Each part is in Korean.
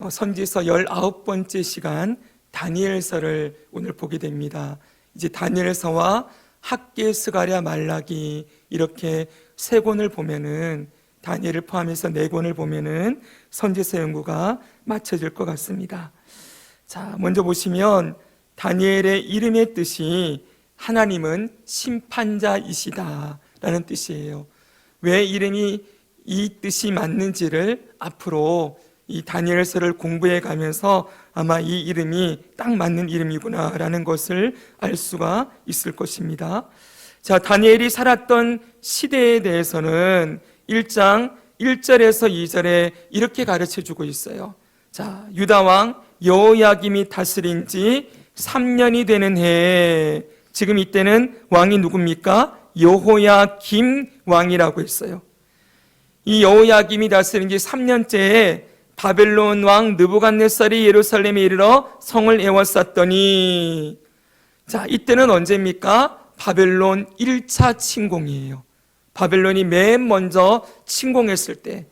선지서 19번째 시간 다니엘서를 오늘 보게 됩니다. 이제 다니엘서와 학개, 스가랴, 말라기 이렇게 세 권을 보면은, 다니엘을 포함해서 네 권을 보면은 선지서 연구가 맞춰질 것 같습니다. 자, 먼저 보시면 다니엘의 이름의 뜻이 하나님은 심판자이시다 라는 뜻이에요. 왜 이름이 이 뜻이 맞는지를 앞으로 이 다니엘서를 공부해 가면서 아마 이 이름이 딱 맞는 이름이구나 라는 것을 알 수가 있을 것입니다. 자, 다니엘이 살았던 시대에 대해서는 1장 1절에서 2절에 이렇게 가르쳐 주고 있어요. 자, 유다왕 여호야김이 다스린 지 3년이 되는 해에, 지금 이때는 왕이 누굽니까? 여호야김 왕이라고 했어요. 이 여호야김이 다스린 지 3년째에 바벨론 왕 느부갓네살이 예루살렘에 이르러 성을 에워쌌더니, 자, 이때는 언제입니까? 바벨론 1차 침공이에요. 바벨론이 맨 먼저 침공했을 때,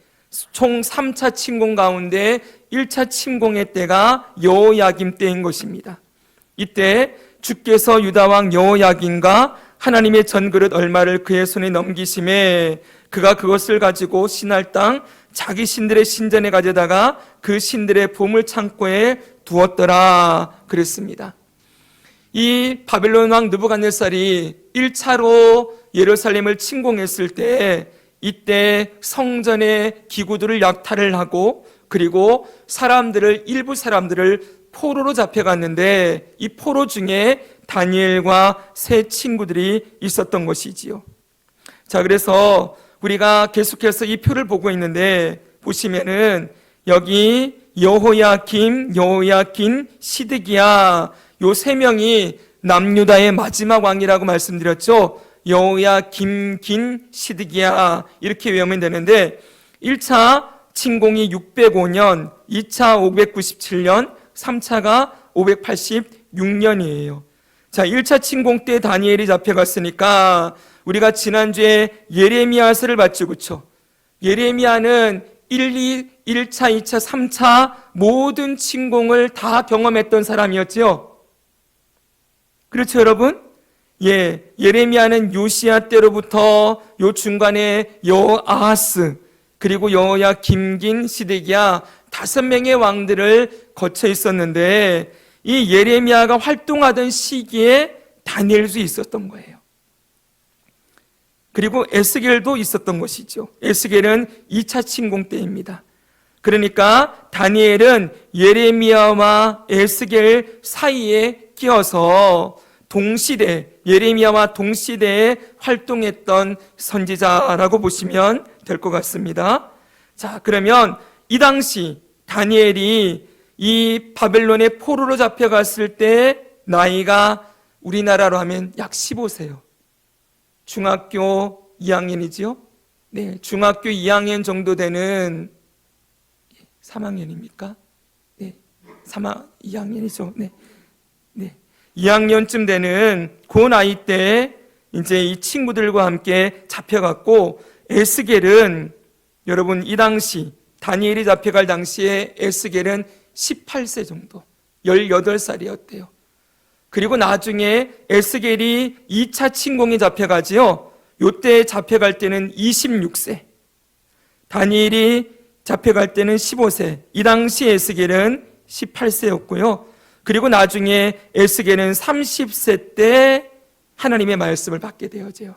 총 3차 침공 가운데 1차 침공의 때가 여호야김 때인 것입니다. 이때 주께서 유다왕 여호야김과 하나님의 전그릇 얼마를 그의 손에 넘기심에 그가 그것을 가지고 신할 땅 자기 신들의 신전에 가져다가 그 신들의 보물 창고에 두었더라 그랬습니다. 이 바벨론 왕 느부갓네살이 1차로 예루살렘을 침공했을 때, 이때 성전의 기구들을 약탈을 하고, 그리고 일부 사람들을 포로로 잡혀갔는데, 이 포로 중에 다니엘과 세 친구들이 있었던 것이지요. 자, 그래서 우리가 계속해서 이 표를 보고 있는데, 보시면은 여기 여호야김, 시드기야, 요 세 명이 남유다의 마지막 왕이라고 말씀드렸죠. 여호야김, 시드기야 이렇게 외우면 되는데, 1차 침공이 605년, 2차 597년, 3차가 586년이에요. 자, 1차 침공 때 다니엘이 잡혀갔으니까 우리가 지난주에 예레미야서를 봤죠, 그렇죠? 예레미야는 1차, 2차, 3차 모든 침공을 다 경험했던 사람이었죠. 그렇죠, 여러분? 예, 예레미야는 요시야 때로부터 요 중간에 여호아하스, 그리고 여호야김, 시드기야 5명의 왕들을 거쳐 있었는데, 이 예레미야가 활동하던 시기에 다니엘도 있었던 거예요. 그리고 에스겔도 있었던 것이죠. 에스겔은 2차 침공 때입니다. 그러니까 다니엘은 예레미야와 에스겔 사이에 끼어서 예레미야와 동시대에 활동했던 선지자라고 보시면 될 것 같습니다. 자, 그러면 이 당시 다니엘이 이 바벨론의 포로로 잡혀갔을 때 나이가 우리나라로 하면 약 15세요. 중학교 2학년이지요? 네, 중학교 2학년 정도 되는 3학년입니까? 네, 2학년이죠. 네. 2학년쯤 되는 그 나이 때 이제 이 친구들과 함께 잡혀갔고, 에스겔은 여러분 이 당시 다니엘이 잡혀갈 당시에 에스겔은 18세 정도, 18살이었대요. 그리고 나중에 에스겔이 2차 침공에 잡혀가지요. 요때 잡혀갈 때는 26세, 다니엘이 잡혀갈 때는 15세, 이 당시 에스겔은 18세였고요. 그리고 나중에 에스겔은 30세 때 하나님의 말씀을 받게 되어져요.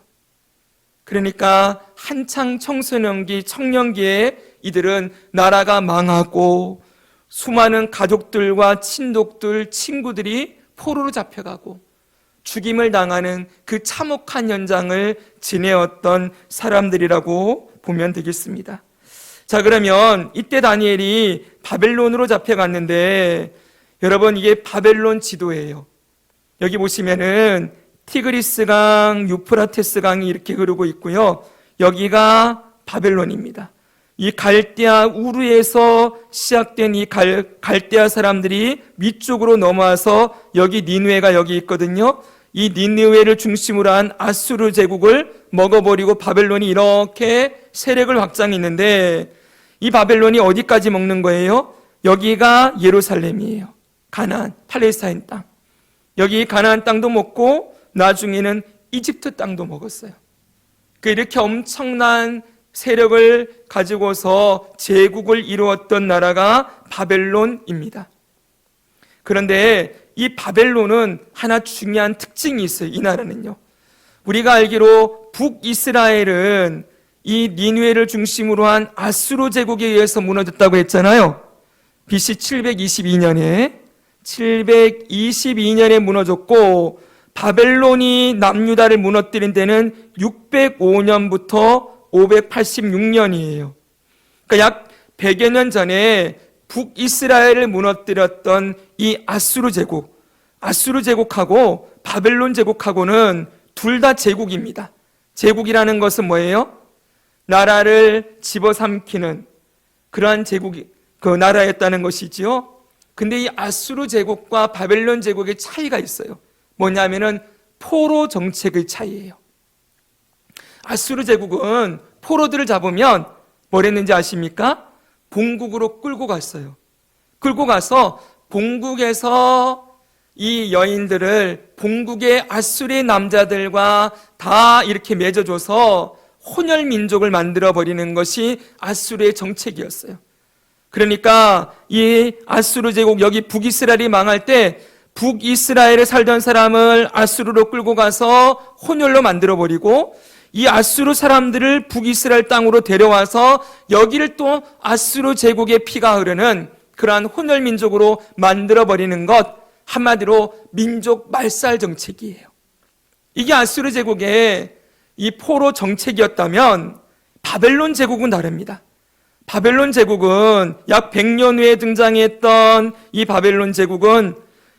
그러니까 한창 청년기에 이들은 나라가 망하고 수많은 가족들과 친독들, 친구들이 포로로 잡혀가고 죽임을 당하는 그 참혹한 현장을 지내었던 사람들이라고 보면 되겠습니다. 자, 그러면 이때 다니엘이 바벨론으로 잡혀갔는데, 여러분 이게 바벨론 지도예요. 여기 보시면은 티그리스 강, 유프라테스 강이 이렇게 흐르고 있고요. 여기가 바벨론입니다. 이 갈대아 우르에서 시작된 이 갈대아 사람들이 위쪽으로 넘어와서 여기 니느웨가 여기 있거든요. 이 니느웨를 중심으로 한 아수르 제국을 먹어버리고 바벨론이 이렇게 세력을 확장했는데, 이 바벨론이 어디까지 먹는 거예요? 여기가 예루살렘이에요. 가나안, 팔레스타인 땅. 여기 가나안 땅도 먹고 나중에는 이집트 땅도 먹었어요. 이렇게 엄청난 세력을 가지고서 제국을 이루었던 나라가 바벨론입니다. 그런데 이 바벨론은 하나 중요한 특징이 있어요. 이 나라는요. 우리가 알기로 북이스라엘은 이 니느웨를 중심으로 한 아수르 제국에 의해서 무너졌다고 했잖아요. BC 722년에 무너졌고 바벨론이 남유다를 무너뜨린 데는 605년부터 586년이에요. 그러니까 약 100여 년 전에 북이스라엘을 무너뜨렸던 이 아수르 제국하고 바벨론 제국하고는 둘 다 제국입니다. 제국이라는 것은 뭐예요? 나라를 집어삼키는 그러한 제국이 그 나라였다는 것이지요. 근데 이 아수르 제국과 바벨론 제국의 차이가 있어요. 뭐냐면은 포로 정책의 차이예요. 아수르 제국은 포로들을 잡으면 뭘 했는지 아십니까? 본국으로 끌고 갔어요. 끌고 가서 본국에서 이 여인들을 본국의 아수르의 남자들과 다 이렇게 맺어줘서 혼혈 민족을 만들어버리는 것이 아수르의 정책이었어요. 그러니까 이 아수르 제국, 여기 북이스라엘이 망할 때 북이스라엘에 살던 사람을 아수르로 끌고 가서 혼혈로 만들어버리고 이 아수르 사람들을 북이스라엘 땅으로 데려와서 여기를 또 아수르 제국의 피가 흐르는 그러한 혼혈 민족으로 만들어버리는 것, 한마디로 민족 말살 정책이에요. 이게 아수르 제국의 이 포로 정책이었다면 바벨론 제국은 다릅니다. 바벨론 제국은 약 100년 후에 등장했던 이 바벨론 제국은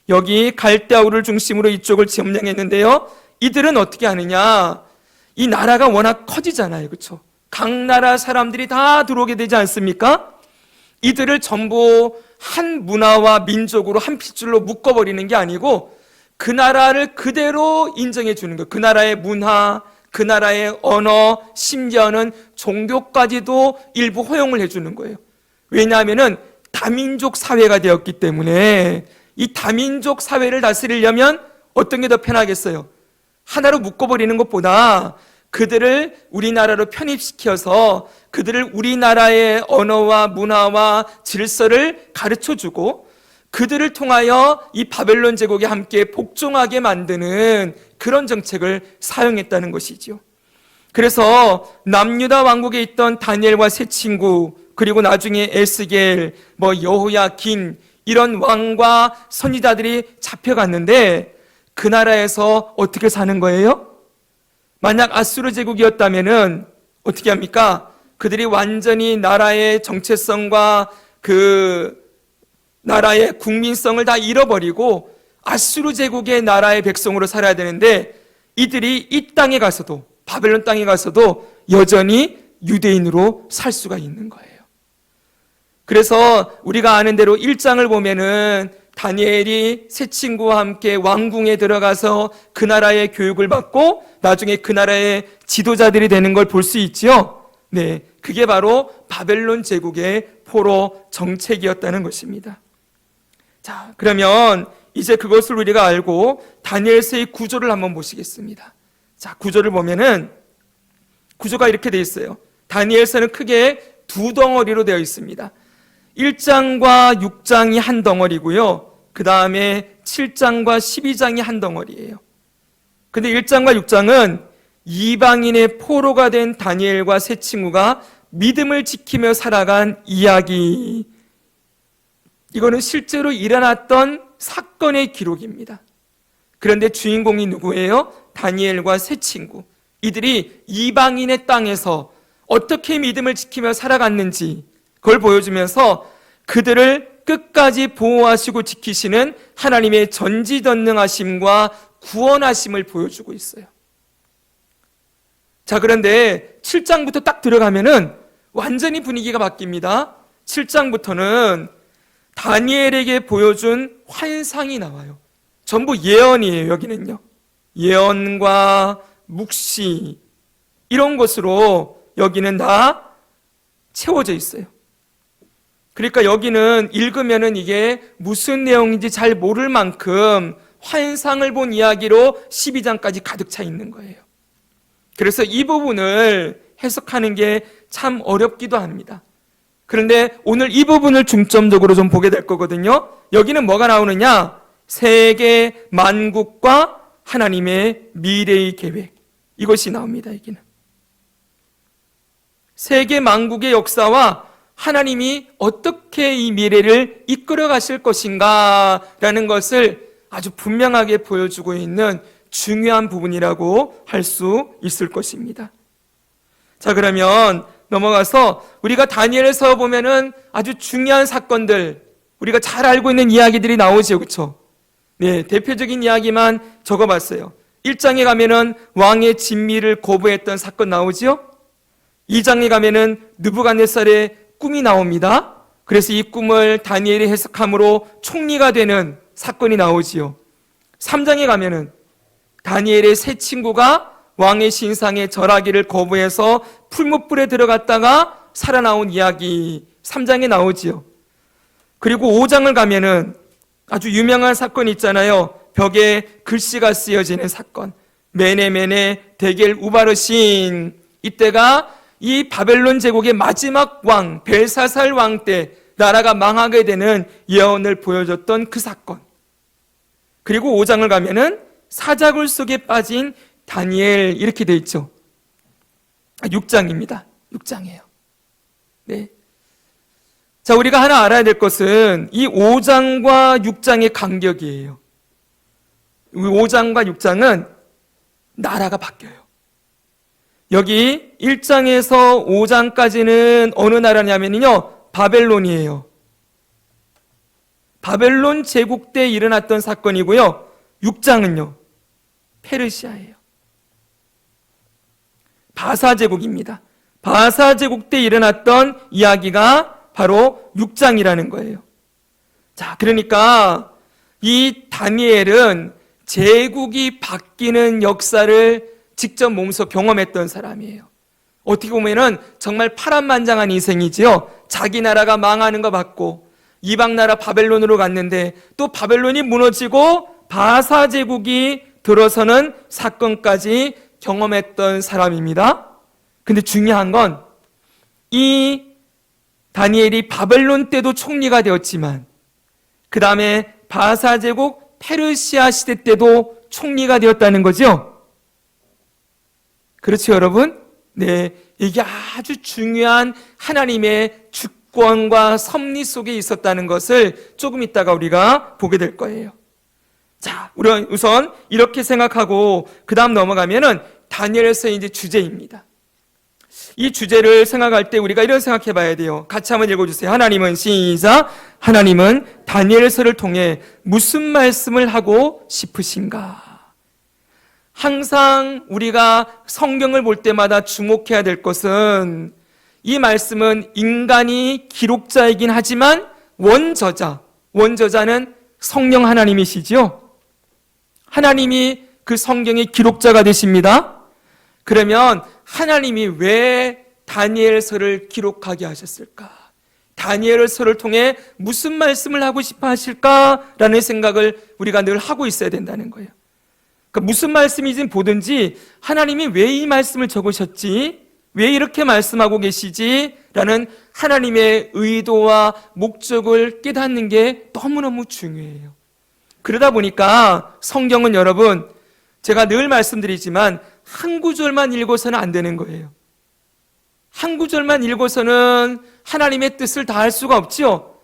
여기 갈대아우를 중심으로 이쪽을 점령했는데요. 이들은 어떻게 하느냐? 이 나라가 워낙 커지잖아요. 그렇죠? 각 나라 사람들이 다 들어오게 되지 않습니까? 이들을 전부 한 문화와 민족으로 한 핏줄로 묶어버리는 게 아니고 그 나라를 그대로 인정해 주는 거예요. 그 나라의 문화, 그 나라의 언어, 심지어는 종교까지도 일부 허용을 해주는 거예요. 왜냐하면은 다민족 사회가 되었기 때문에 이 다민족 사회를 다스리려면 어떤 게 더 편하겠어요? 하나로 묶어버리는 것보다 그들을 우리나라로 편입시켜서 그들을 우리나라의 언어와 문화와 질서를 가르쳐주고 그들을 통하여 이 바벨론 제국에 함께 복종하게 만드는 그런 정책을 사용했다는 것이죠. 그래서 남유다 왕국에 있던 다니엘과 세 친구, 그리고 나중에 에스겔, 여호야긴 이런 왕과 선지자들이 잡혀갔는데 그 나라에서 어떻게 사는 거예요? 만약 아수르 제국이었다면은 어떻게 합니까? 그들이 완전히 나라의 정체성과 그 나라의 국민성을 다 잃어버리고 아수르 제국의 나라의 백성으로 살아야 되는데 이들이 이 땅에 가서도, 바벨론 땅에 가서도 여전히 유대인으로 살 수가 있는 거예요. 그래서 우리가 아는 대로 1장을 보면은 다니엘이 세 친구와 함께 왕궁에 들어가서 그 나라의 교육을 받고 나중에 그 나라의 지도자들이 되는 걸 볼 수 있지요. 네, 그게 바로 바벨론 제국의 포로 정책이었다는 것입니다. 자, 그러면 이제 그것을 우리가 알고 다니엘서의 구조를 한번 보시겠습니다. 자, 구조를 보면은 구조가 이렇게 되어 있어요. 다니엘서는 크게 두 덩어리로 되어 있습니다. 1장과 6장이 한 덩어리고요. 그 다음에 7장과 12장이 한 덩어리예요. 근데 1장과 6장은 이방인의 포로가 된 다니엘과 세 친구가 믿음을 지키며 살아간 이야기. 이거는 실제로 일어났던 사건의 기록입니다. 그런데 주인공이 누구예요? 다니엘과 세 친구. 이들이 이방인의 땅에서 어떻게 믿음을 지키며 살아갔는지 그걸 보여주면서 그들을 끝까지 보호하시고 지키시는 하나님의 전지전능하심과 구원하심을 보여주고 있어요. 자, 그런데 7장부터 딱 들어가면은 완전히 분위기가 바뀝니다. 7장부터는 다니엘에게 보여준 환상이 나와요. 전부 예언이에요, 여기는요. 예언과 묵시, 이런 것으로 여기는 다 채워져 있어요. 그러니까 여기는 읽으면은 이게 무슨 내용인지 잘 모를 만큼 환상을 본 이야기로 12장까지 가득 차 있는 거예요. 그래서 이 부분을 해석하는 게 참 어렵기도 합니다. 그런데 오늘 이 부분을 중점적으로 좀 보게 될 거거든요. 여기는 뭐가 나오느냐? 세계 만국과 하나님의 미래의 계획, 이것이 나옵니다. 여기는 세계 만국의 역사와 하나님이 어떻게 이 미래를 이끌어 가실 것인가 라는 것을 아주 분명하게 보여주고 있는 중요한 부분이라고 할 수 있을 것입니다. 자, 그러면 넘어가서 우리가 다니엘서 보면은 아주 중요한 사건들, 우리가 잘 알고 있는 이야기들이 나오죠. 그렇죠? 네, 대표적인 이야기만 적어봤어요. 1장에 가면은 왕의 진미를 거부했던 사건 나오지요? 2장에 가면은 느부갓네살의 꿈이 나옵니다. 그래서 이 꿈을 다니엘이 해석함으로 총리가 되는 사건이 나오지요. 3장에 가면은 다니엘의 세 친구가 왕의 신상에 절하기를 거부해서 풀무불에 들어갔다가 살아나온 이야기 3장에 나오지요. 그리고 5장을 가면은 아주 유명한 사건이 있잖아요. 벽에 글씨가 쓰여지는 사건. 메네 데겔 우바르신. 이때가 이 바벨론 제국의 마지막 왕 벨사살 왕 때 나라가 망하게 되는 예언을 보여줬던 그 사건. 그리고 5장을 가면은 사자굴 속에 빠진 다니엘, 이렇게 돼 있죠. 6장입니다. 6장이에요. 네. 자, 우리가 하나 알아야 될 것은 이 5장과 6장의 간격이에요. 5장과 6장은 나라가 바뀌어요. 여기 1장에서 5장까지는 어느 나라냐면요, 바벨론이에요. 바벨론 제국 때 일어났던 사건이고요. 6장은요, 페르시아예요. 바사 제국입니다. 바사 제국 때 일어났던 이야기가 바로 6장이라는 거예요. 자, 그러니까 이 다니엘은 제국이 바뀌는 역사를 직접 몸소 경험했던 사람이에요. 어떻게 보면은 정말 파란만장한 인생이지요. 자기 나라가 망하는 거 봤고 이방 나라 바벨론으로 갔는데 또 바벨론이 무너지고 바사 제국이 들어서는 사건까지 경험했던 사람입니다. 근데 중요한 건 이 다니엘이 바벨론 때도 총리가 되었지만 그 다음에 바사 제국 페르시아 시대 때도 총리가 되었다는 거죠. 그렇죠, 여러분? 네, 이게 아주 중요한 하나님의 주권과 섭리 속에 있었다는 것을 조금 있다가 우리가 보게 될 거예요. 자, 우리가 우선 이렇게 생각하고 그 다음 넘어가면은 다니엘서의 이제 주제입니다. 이 주제를 생각할 때 우리가 이런 생각해 봐야 돼요. 같이 한번 읽어주세요. 하나님은, 시작. 하나님은 다니엘서를 통해 무슨 말씀을 하고 싶으신가? 항상 우리가 성경을 볼 때마다 주목해야 될 것은 이 말씀은 인간이 기록자이긴 하지만 원저자는 성령 하나님이시죠. 하나님이 그 성경의 기록자가 되십니다. 그러면 하나님이 왜 다니엘서를 기록하게 하셨을까? 다니엘서를 통해 무슨 말씀을 하고 싶어 하실까라는 생각을 우리가 늘 하고 있어야 된다는 거예요. 그러니까 무슨 말씀이든 보든지 하나님이 왜 이 말씀을 적으셨지? 왜 이렇게 말씀하고 계시지? 라는 하나님의 의도와 목적을 깨닫는 게 너무너무 중요해요. 그러다 보니까 성경은 여러분, 제가 늘 말씀드리지만 한 구절만 읽어서는 안 되는 거예요. 한 구절만 읽어서는 하나님의 뜻을 다 알 수가 없죠.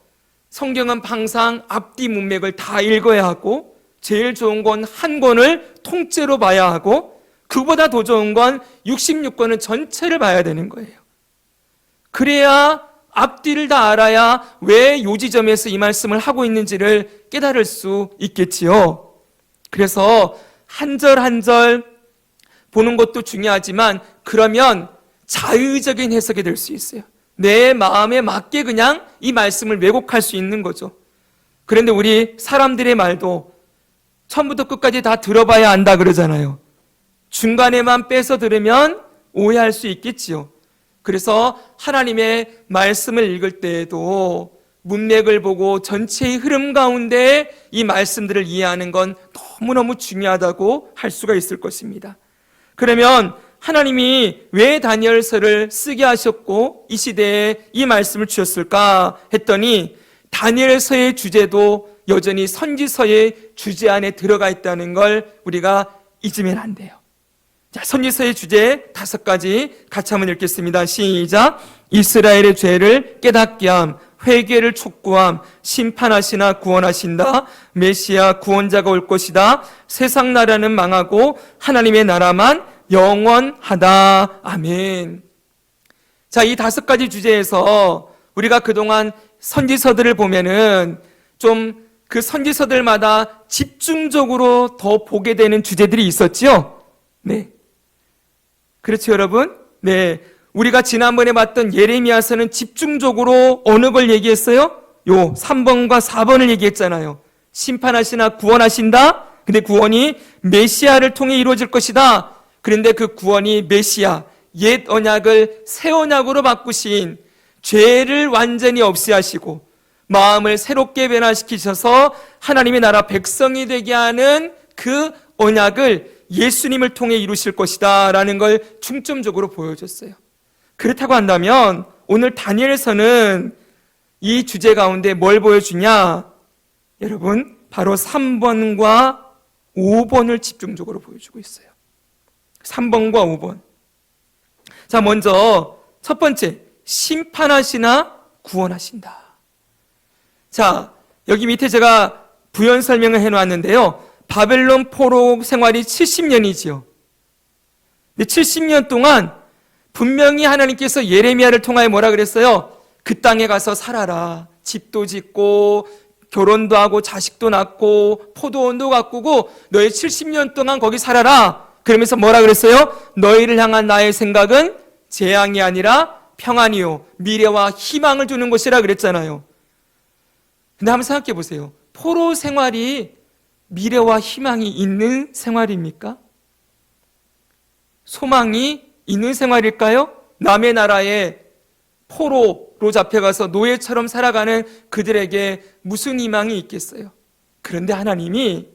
성경은 항상 앞뒤 문맥을 다 읽어야 하고 제일 좋은 건 한 권을 통째로 봐야 하고 그보다 더 좋은 건 66권은 전체를 봐야 되는 거예요. 그래야 앞뒤를 다 알아야 왜 요 지점에서 이 말씀을 하고 있는지를 깨달을 수 있겠지요. 그래서 한 절 한 절 보는 것도 중요하지만 그러면 자의적인 해석이 될 수 있어요. 내 마음에 맞게 그냥 이 말씀을 왜곡할 수 있는 거죠. 그런데 우리 사람들의 말도 처음부터 끝까지 다 들어봐야 안다 그러잖아요. 중간에만 빼서 들으면 오해할 수 있겠지요. 그래서 하나님의 말씀을 읽을 때에도 문맥을 보고 전체의 흐름 가운데 이 말씀들을 이해하는 건 너무너무 중요하다고 할 수가 있을 것입니다. 그러면 하나님이 왜 다니엘서를 쓰게 하셨고 이 시대에 이 말씀을 주셨을까 했더니 다니엘서의 주제도 여전히 선지서의 주제 안에 들어가 있다는 걸 우리가 잊으면 안 돼요. 자, 선지서의 주제 5가지 같이 한번 읽겠습니다. 시작. 이스라엘의 죄를 깨닫게 함, 회개를 촉구함, 심판하시나 구원하신다, 메시아 구원자가 올 것이다, 세상 나라는 망하고 하나님의 나라만 영원하다. 아멘. 자, 이 5가지 주제에서 우리가 그동안 선지서들을 보면은 좀 그 선지서들마다 집중적으로 더 보게 되는 주제들이 있었지요? 네. 그렇죠, 여러분? 네. 우리가 지난번에 봤던 예레미야서는 집중적으로 어느 걸 얘기했어요? 요 3번과 4번을 얘기했잖아요. 심판하시나 구원하신다? 근데 구원이 메시아를 통해 이루어질 것이다. 그런데 그 구원이 메시아, 옛 언약을 새 언약으로 바꾸신, 죄를 완전히 없애하시고 마음을 새롭게 변화시키셔서 하나님의 나라 백성이 되게 하는 그 언약을 예수님을 통해 이루실 것이다 라는 걸 중점적으로 보여줬어요. 그렇다고 한다면 오늘 다니엘서는 이 주제 가운데 뭘 보여주냐? 여러분, 바로 3번과 5번을 집중적으로 보여주고 있어요. 3번과 5번. 자, 먼저 첫 번째, 심판하시나 구원하신다. 자, 여기 밑에 제가 부연 설명을 해놓았는데요. 바벨론 포로 생활이 70년이지요. 근데 70년 동안 분명히 하나님께서 예레미야를 통하여 뭐라 그랬어요? 그 땅에 가서 살아라. 집도 짓고 결혼도 하고 자식도 낳고 포도원도 가꾸고 너희 70년 동안 거기 살아라. 그러면서 뭐라 그랬어요? 너희를 향한 나의 생각은 재앙이 아니라 평안이요 미래와 희망을 주는 것이라 그랬잖아요. 근데 한번 생각해 보세요. 포로 생활이 미래와 희망이 있는 생활입니까? 소망이 있는 생활일까요? 남의 나라에 포로로 잡혀가서 노예처럼 살아가는 그들에게 무슨 희망이 있겠어요? 그런데 하나님이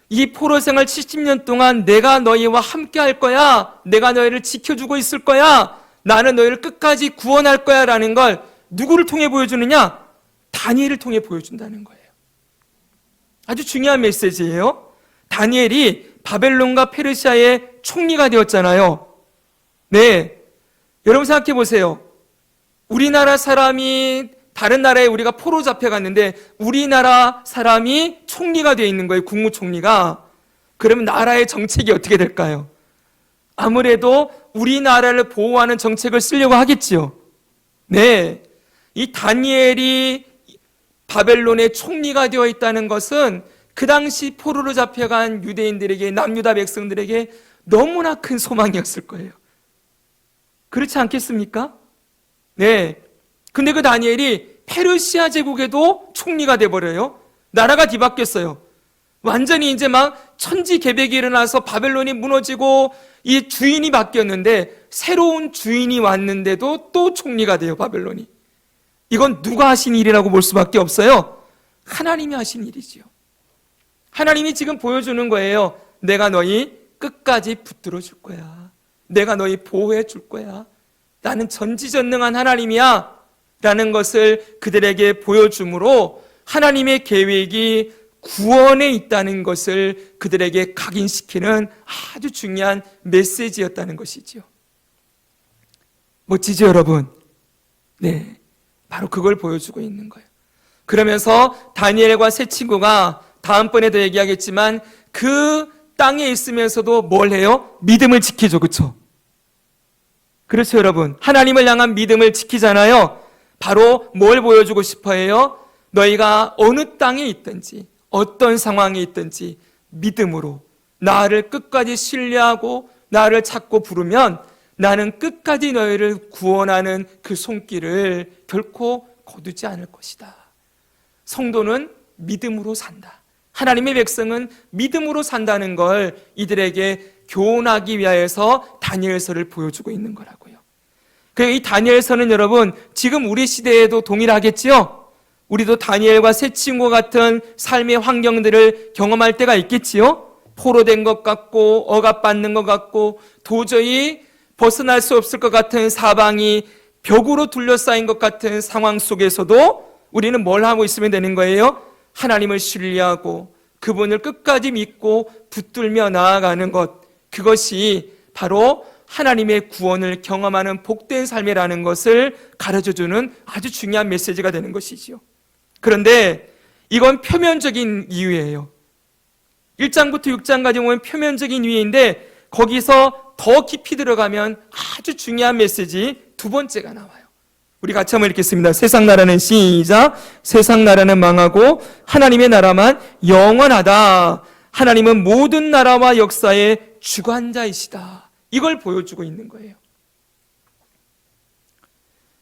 이 포로 생활 70년 동안 내가 너희와 함께 할 거야, 내가 너희를 지켜주고 있을 거야, 나는 너희를 끝까지 구원할 거야 라는 걸 누구를 통해 보여주느냐? 다니엘을 통해 보여준다는 거예요. 아주 중요한 메시지예요. 다니엘이 바벨론과 페르시아의 총리가 되었잖아요. 네, 여러분 생각해 보세요. 우리나라 사람이 다른 나라에 우리가 포로 잡혀갔는데 우리나라 사람이 총리가 되어 있는 거예요. 국무총리가. 그러면 나라의 정책이 어떻게 될까요? 아무래도 우리나라를 보호하는 정책을 쓰려고 하겠지요. 네, 이 다니엘이 바벨론의 총리가 되어 있다는 것은 그 당시 포로로 잡혀간 유대인들에게, 남유다 백성들에게 너무나 큰 소망이었을 거예요. 그렇지 않겠습니까? 네. 근데 그 다니엘이 페르시아 제국에도 총리가 돼버려요. 나라가 뒤바뀌었어요. 완전히 이제 막 천지개벽이 일어나서 바벨론이 무너지고 이 주인이 바뀌었는데 새로운 주인이 왔는데도 또 총리가 돼요, 바벨론이. 이건 누가 하신 일이라고 볼 수밖에 없어요. 하나님이 하신 일이지요. 하나님이 지금 보여주는 거예요. 내가 너희 끝까지 붙들어 줄 거야. 내가 너희 보호해 줄 거야. 나는 전지전능한 하나님이야 라는 것을 그들에게 보여주므로 하나님의 계획이 구원에 있다는 것을 그들에게 각인시키는 아주 중요한 메시지였다는 것이지요. 멋지죠, 여러분? 네, 바로 그걸 보여주고 있는 거예요. 그러면서 다니엘과 세 친구가 다음번에도 얘기하겠지만 그 땅에 있으면서도 뭘 해요? 믿음을 지키죠. 그렇죠? 그렇죠, 여러분. 하나님을 향한 믿음을 지키잖아요. 바로 뭘 보여주고 싶어 해요? 너희가 어느 땅에 있든지 어떤 상황에 있든지 믿음으로 나를 끝까지 신뢰하고 나를 찾고 부르면 나는 끝까지 너희를 구원하는 그 손길을 결코 거두지 않을 것이다. 성도는 믿음으로 산다. 하나님의 백성은 믿음으로 산다는 걸 이들에게 교훈하기 위하여서 다니엘서를 보여주고 있는 거라고요. 이 다니엘서는 여러분 지금 우리 시대에도 동일하겠지요? 우리도 다니엘과 새 친구와 같은 삶의 환경들을 경험할 때가 있겠지요. 포로된 것 같고 억압받는 것 같고 도저히 벗어날 수 없을 것 같은 사방이 벽으로 둘러싸인 것 같은 상황 속에서도 우리는 뭘 하고 있으면 되는 거예요? 하나님을 신뢰하고 그분을 끝까지 믿고 붙들며 나아가는 것, 그것이 바로 하나님의 구원을 경험하는 복된 삶이라는 것을 가르쳐주는 아주 중요한 메시지가 되는 것이지요. 그런데 이건 표면적인 이유예요. 1장부터 6장까지 보면 표면적인 이유인데 거기서 더 깊이 들어가면 아주 중요한 메시지 두 번째가 나와요. 우리 같이 한번 읽겠습니다. 세상 나라는 시작. 세상 나라는 망하고 하나님의 나라만 영원하다. 하나님은 모든 나라와 역사의 주관자이시다. 이걸 보여주고 있는 거예요.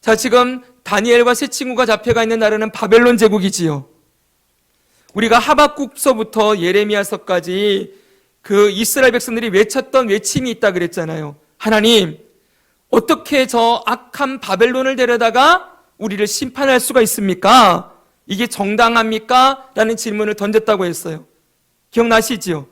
자, 지금 다니엘과 세 친구가 잡혀가 있는 나라는 바벨론 제국이지요. 우리가 하박국서부터 예레미야서까지 그 이스라엘 백성들이 외쳤던 외침이 있다 그랬잖아요. 하나님, 어떻게 저 악한 바벨론을 데려다가 우리를 심판할 수가 있습니까? 이게 정당합니까? 라는 질문을 던졌다고 했어요. 기억나시지요?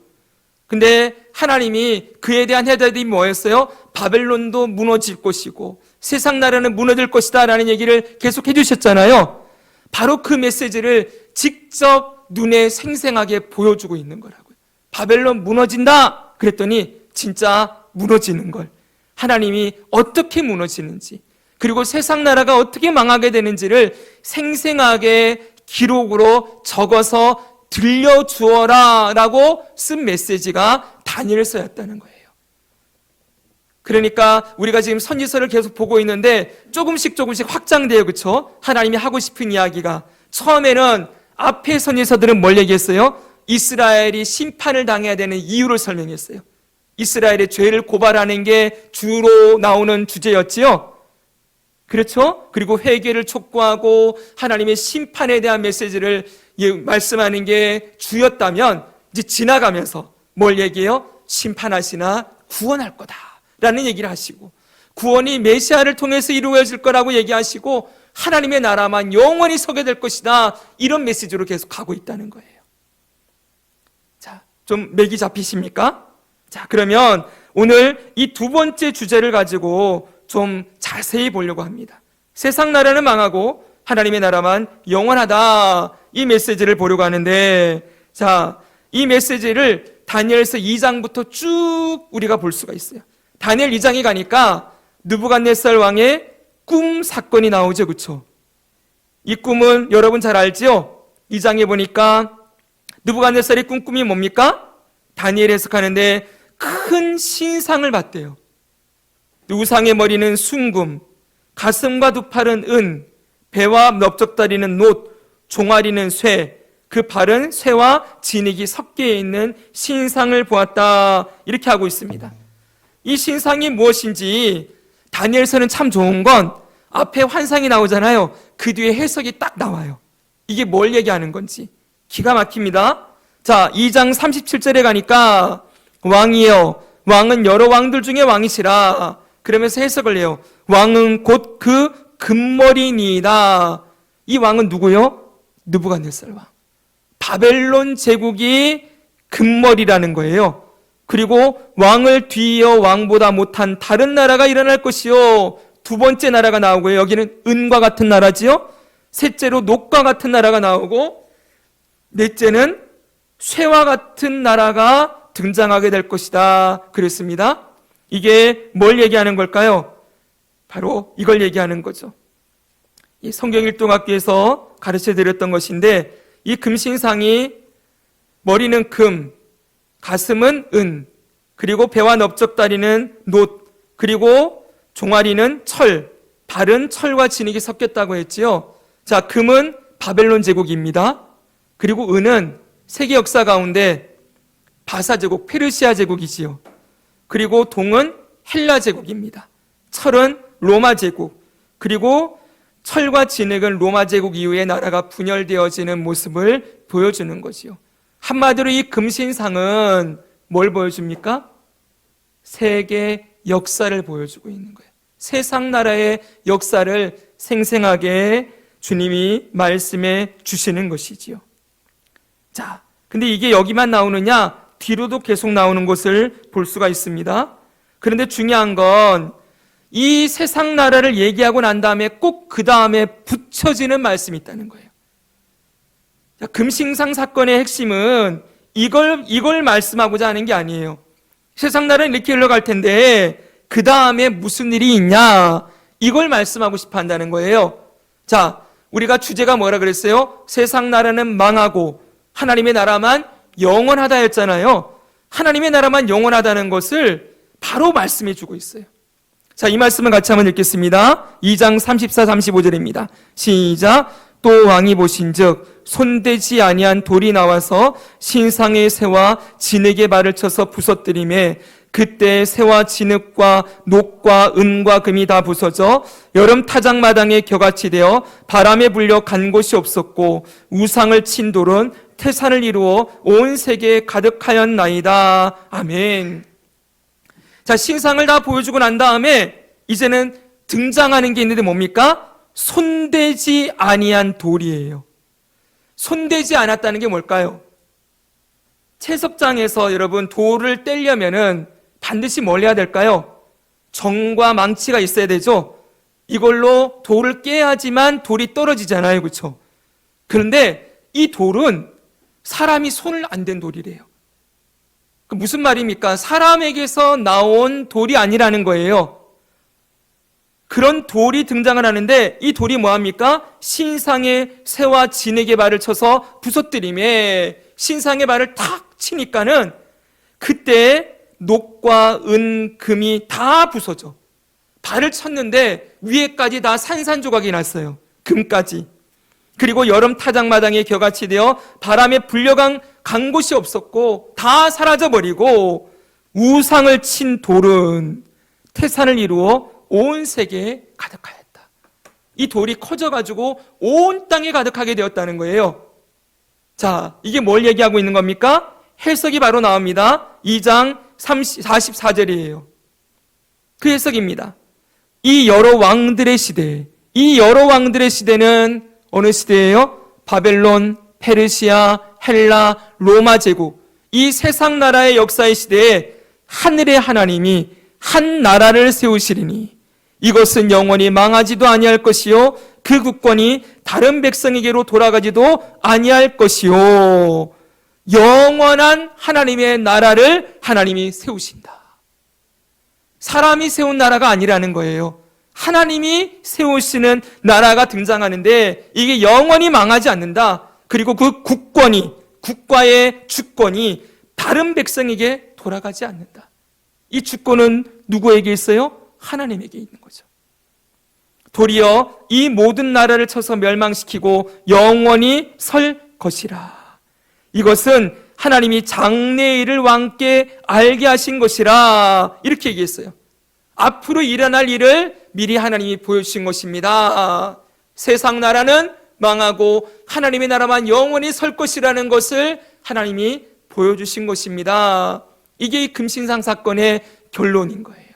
근데 하나님이 그에 대한 해답이 뭐였어요? 바벨론도 무너질 것이고 세상 나라는 무너질 것이다 라는 얘기를 계속 해주셨잖아요. 바로 그 메시지를 직접 눈에 생생하게 보여주고 있는 거라고요. 바벨론 무너진다 그랬더니 진짜 무너지는 걸, 하나님이 어떻게 무너지는지, 그리고 세상 나라가 어떻게 망하게 되는지를 생생하게 기록으로 적어서 들려주어라 라고 쓴 메시지가 다니엘서였다는 거예요. 그러니까 우리가 지금 선지서를 계속 보고 있는데 조금씩 확장돼요. 그렇죠? 하나님이 하고 싶은 이야기가. 처음에는 앞에 선지서들은 뭘 얘기했어요? 이스라엘이 심판을 당해야 되는 이유를 설명했어요. 이스라엘의 죄를 고발하는 게 주로 나오는 주제였지요. 그렇죠? 그리고 회개를 촉구하고 하나님의 심판에 대한 메시지를 말씀하는 게 주였다면, 이제 지나가면서 뭘 얘기해요? 심판하시나 구원할 거다라는 얘기를 하시고, 구원이 메시아를 통해서 이루어질 거라고 얘기하시고, 하나님의 나라만 영원히 서게 될 것이다, 이런 메시지로 계속 가고 있다는 거예요. 자, 좀 맥이 잡히십니까? 자, 그러면 오늘 이 두 번째 주제를 가지고 좀 자세히 보려고 합니다. 세상 나라는 망하고 하나님의 나라만 영원하다, 이 메시지를 보려고 하는데, 자, 이 메시지를 다니엘서 2장부터 쭉 우리가 볼 수가 있어요. 다니엘 2장에 가니까 느부갓네살 왕의 꿈 사건이 나오죠. 그렇죠? 이 꿈은 여러분 잘 알지요? 2장에 보니까 느부갓네살의 꿈이 뭡니까? 다니엘이 해석하는데 큰 신상을 봤대요. 우상의 머리는 순금, 가슴과 두 팔은 은, 배와 넓적다리는 놋, 종아리는 쇠, 그 발은 쇠와 진흙이 섞여 있는 신상을 보았다, 이렇게 하고 있습니다. 이 신상이 무엇인지 다니엘서는 참 좋은 건 앞에 환상이 나오잖아요. 그 뒤에 해석이 딱 나와요. 이게 뭘 얘기하는 건지 기가 막힙니다. 자, 2장 37절에 가니까 왕이여, 왕은 여러 왕들 중에 왕이시라, 그러면서 해석을 해요. 왕은 곧 그 금머리니이다. 이 왕은 누구요? 느부갓네살 왕. 바벨론 제국이 금머리라는 거예요. 그리고 왕을 뒤이어 왕보다 못한 다른 나라가 일어날 것이요, 두 번째 나라가 나오고요. 여기는 은과 같은 나라지요. 셋째로 녹과 같은 나라가 나오고, 넷째는 쇠와 같은 나라가 등장하게 될 것이다 그랬습니다. 이게 뭘 얘기하는 걸까요? 바로 이걸 얘기하는 거죠. 이 성경일동학교에서 가르쳐드렸던 것인데, 이 금신상이 머리는 금, 가슴은 은, 그리고 배와 넓적다리는 놋, 그리고 종아리는 철, 발은 철과 진흙이 섞였다고 했지요. 자, 금은 바벨론 제국입니다. 그리고 은은 세계 역사 가운데 바사 제국, 페르시아 제국이지요. 그리고 동은 헬라 제국입니다. 철은 로마 제국, 그리고 철과 진흙은 로마 제국 이후에 나라가 분열되어지는 모습을 보여주는 거지요. 한마디로 이 금신상은 뭘 보여줍니까? 세계 역사를 보여주고 있는 거예요. 세상 나라의 역사를 생생하게 주님이 말씀해 주시는 것이지요. 자, 근데 이게 여기만 나오느냐? 뒤로도 계속 나오는 것을 볼 수가 있습니다. 그런데 중요한 건 이 세상 나라를 얘기하고 난 다음에 꼭 그 다음에 붙여지는 말씀이 있다는 거예요. 자, 금신상 사건의 핵심은 이걸 말씀하고자 하는 게 아니에요. 세상 나라는 이렇게 흘러갈 텐데 그 다음에 무슨 일이 있냐, 이걸 말씀하고 싶어 한다는 거예요. 자, 우리가 주제가 뭐라 그랬어요? 세상 나라는 망하고 하나님의 나라만 영원하다 했잖아요. 하나님의 나라만 영원하다는 것을 바로 말씀해 주고 있어요. 자, 이 말씀을 같이 한번 읽겠습니다. 2장 34, 35절입니다. 시작. 또 왕이 보신즉 손대지 아니한 돌이 나와서 신상의 새와 진흙의 발을 쳐서 부서뜨리매 그때 새와 진흙과 녹과 은과 금이 다 부서져 여름 타작마당에 겨같이 되어 바람에 불려 간 곳이 없었고 우상을 친 돌은 태산을 이루어 온 세계에 가득하였나이다. 아멘. 자, 신상을 다 보여주고 난 다음에 이제는 등장하는 게 있는데 뭡니까? 손대지 아니한 돌이에요. 손대지 않았다는 게 뭘까요? 채석장에서 여러분 돌을 떼려면은 반드시 뭘 해야 될까요? 정과 망치가 있어야 되죠. 이걸로 돌을 깨야지만 돌이 떨어지잖아요, 그렇죠? 그런데 이 돌은 사람이 손을 안 댄 돌이래요. 무슨 말입니까? 사람에게서 나온 돌이 아니라는 거예요. 그런 돌이 등장을 하는데 이 돌이 뭐합니까? 신상의 새와 진흙의 발을 쳐서 부서뜨리매 신상의 발을 탁 치니까는 그때 녹과 은, 금이 다 부서져. 발을 쳤는데 위에까지 다 산산조각이 났어요. 금까지. 그리고 여름 타작마당에 겨같이 되어 바람에 불려간 곳이 없었고 다 사라져버리고 우상을 친 돌은 태산을 이루어 온 세계에 가득하였다. 이 돌이 커져가지고 온 땅에 가득하게 되었다는 거예요. 자, 이게 뭘 얘기하고 있는 겁니까? 해석이 바로 나옵니다. 2장 44절이에요. 그 해석입니다. 이 여러 왕들의 시대, 이 여러 왕들의 시대는 어느 시대예요? 바벨론, 페르시아, 헬라, 로마 제국, 이 세상 나라의 역사의 시대에 하늘의 하나님이 한 나라를 세우시리니 이것은 영원히 망하지도 아니할 것이요 그 국권이 다른 백성에게로 돌아가지도 아니할 것이요 영원한 하나님의 나라를 하나님이 세우신다. 사람이 세운 나라가 아니라는 거예요. 하나님이 세우시는 나라가 등장하는데 이게 영원히 망하지 않는다. 그리고 그 국권이, 국가의 주권이 다른 백성에게 돌아가지 않는다. 이 주권은 누구에게 있어요? 하나님에게 있는 거죠. 도리어 이 모든 나라를 쳐서 멸망시키고 영원히 설 것이라. 이것은 하나님이 장래일을 왕께 알게 하신 것이라. 이렇게 얘기했어요. 앞으로 일어날 일을 미리 하나님이 보여주신 것입니다. 세상 나라는 망하고 하나님의 나라만 영원히 설 것이라는 것을 하나님이 보여주신 것입니다. 이게 이 금신상 사건의 결론인 거예요.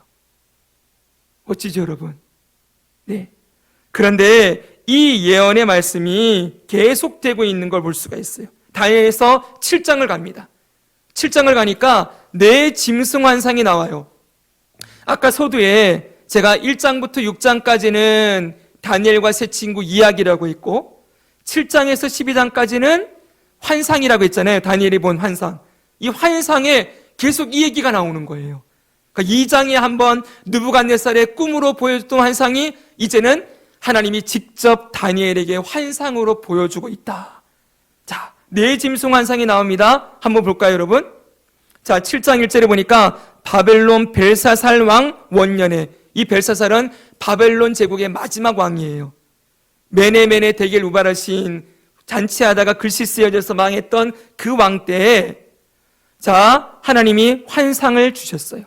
어찌죠, 여러분? 네. 그런데 이 예언의 말씀이 계속되고 있는 걸 볼 수가 있어요. 다니엘서 7장을 갑니다. 7장을 가니까 네 짐승 환상이 나와요. 아까 서두에 제가 1장부터 6장까지는 다니엘과 세 친구 이야기라고 했고 7장에서 12장까지는 환상이라고 했잖아요. 다니엘이 본 환상. 이 환상에 계속 이 얘기가 나오는 거예요. 그러니까 2장에 한번 느부갓네살의 꿈으로 보여줬던 환상이 이제는 하나님이 직접 다니엘에게 환상으로 보여주고 있다. 자, 네 짐승 환상이 나옵니다. 한번 볼까요, 여러분? 자, 7장 1절에 보니까 바벨론 벨사살 왕 원년에, 이 벨사살은 바벨론 제국의 마지막 왕이에요. 메네메네 대겔 우바르신 잔치하다가 글씨 쓰여져서 망했던 그 왕 때에 자, 하나님이 환상을 주셨어요.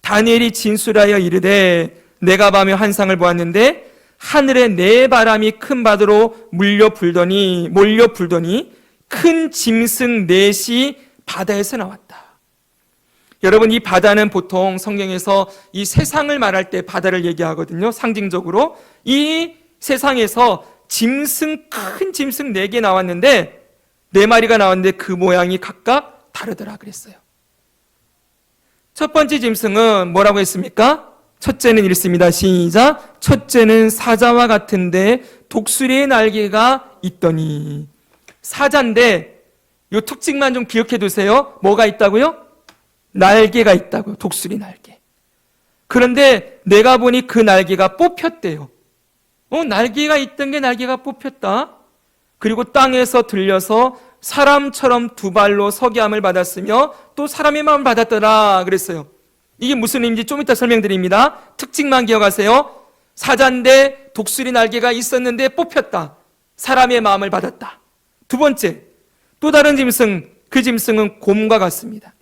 다니엘이 진술하여 이르되 내가 밤에 환상을 보았는데 하늘에 네 바람이 큰 바다로 몰려 불더니 큰 짐승 넷이 바다에서 나왔다. 여러분, 이 바다는 보통 성경에서 이 세상을 말할 때 바다를 얘기하거든요. 상징적으로 이 세상에서 큰 짐승 4개 나왔는데 4마리가 나왔는데 그 모양이 각각 다르더라 그랬어요. 첫 번째 짐승은 뭐라고 했습니까? 첫째는 이렇습니다. 시작. 첫째는 사자와 같은데 독수리의 날개가 있더니. 사자인데 이 특징만 좀 기억해 두세요. 뭐가 있다고요? 날개가 있다고요. 독수리 날개. 그런데 내가 보니 그 날개가 뽑혔대요. 날개가 있던 게 날개가 뽑혔다. 그리고 땅에서 들려서 사람처럼 2발로 서기함을 받았으며 또 사람의 마음을 받았더라 그랬어요. 이게 무슨 의미인지 좀 이따 설명드립니다. 특징만 기억하세요. 사자인데 독수리 날개가 있었는데 뽑혔다. 사람의 마음을 받았다. 두 번째, 또 다른 짐승, 그 짐승은 곰과 같습니다.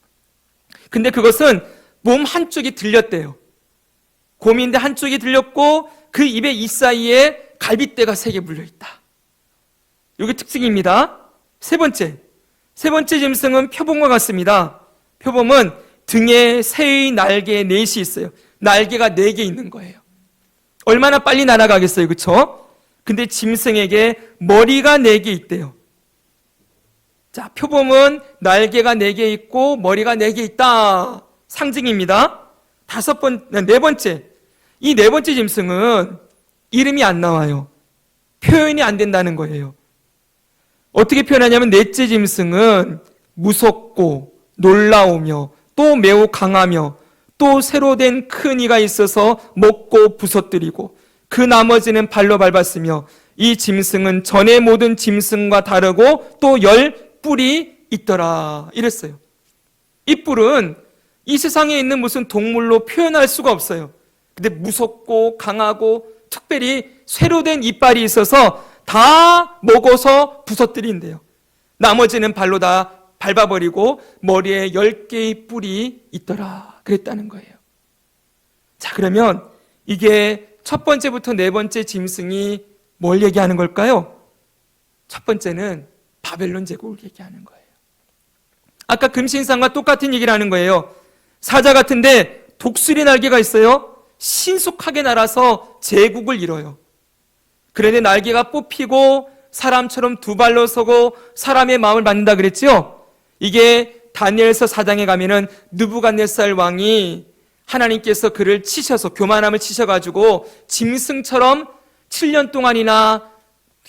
근데 그것은 몸 한쪽이 들렸대요. 곰인데 한쪽이 들렸고 그 입의 이 사이에 갈빗대가 3개 물려있다. 이게 특징입니다. 세 번째 짐승은 표범과 같습니다. 표범은 등에 새의 날개 4이 있어요. 날개가 4개 있는 거예요. 얼마나 빨리 날아가겠어요, 그렇죠? 근데 짐승에게 머리가 4개 있대요. 자, 표범은 날개가 4개 있고 머리가 4개 있다. 상징입니다. 네 번째. 이 4번째 짐승은 이름이 안 나와요. 표현이 안 된다는 거예요. 어떻게 표현하냐면 넷째 짐승은 무섭고 놀라우며 또 매우 강하며 또 새로 된 큰 이가 있어서 먹고 부서뜨리고 그 나머지는 발로 밟았으며 이 짐승은 전의 모든 짐승과 다르고 또 10뿔이 있더라 이랬어요. 이 뿔은 이 세상에 있는 무슨 동물로 표현할 수가 없어요. 근데 무섭고 강하고 특별히 쇠로 된 이빨이 있어서 다 먹어서 부서뜨린대요. 나머지는 발로 다 밟아버리고 머리에 10개의 뿔이 있더라 그랬다는 거예요. 자, 그러면 이게 첫 번째부터 4번째 짐승이 뭘 얘기하는 걸까요? 첫 번째는 바벨론 제국을 얘기하는 거예요. 아까 금신상과 똑같은 얘기를 하는 거예요. 사자 같은데 독수리 날개가 있어요. 신속하게 날아서 제국을 이뤄요. 그런데 날개가 뽑히고 사람처럼 2발로 서고 사람의 마음을 받는다 그랬죠? 이게 다니엘서 4장에 가면은 느부갓네살 왕이 하나님께서 그를 치셔서 교만함을 치셔가지고 짐승처럼 7년 동안이나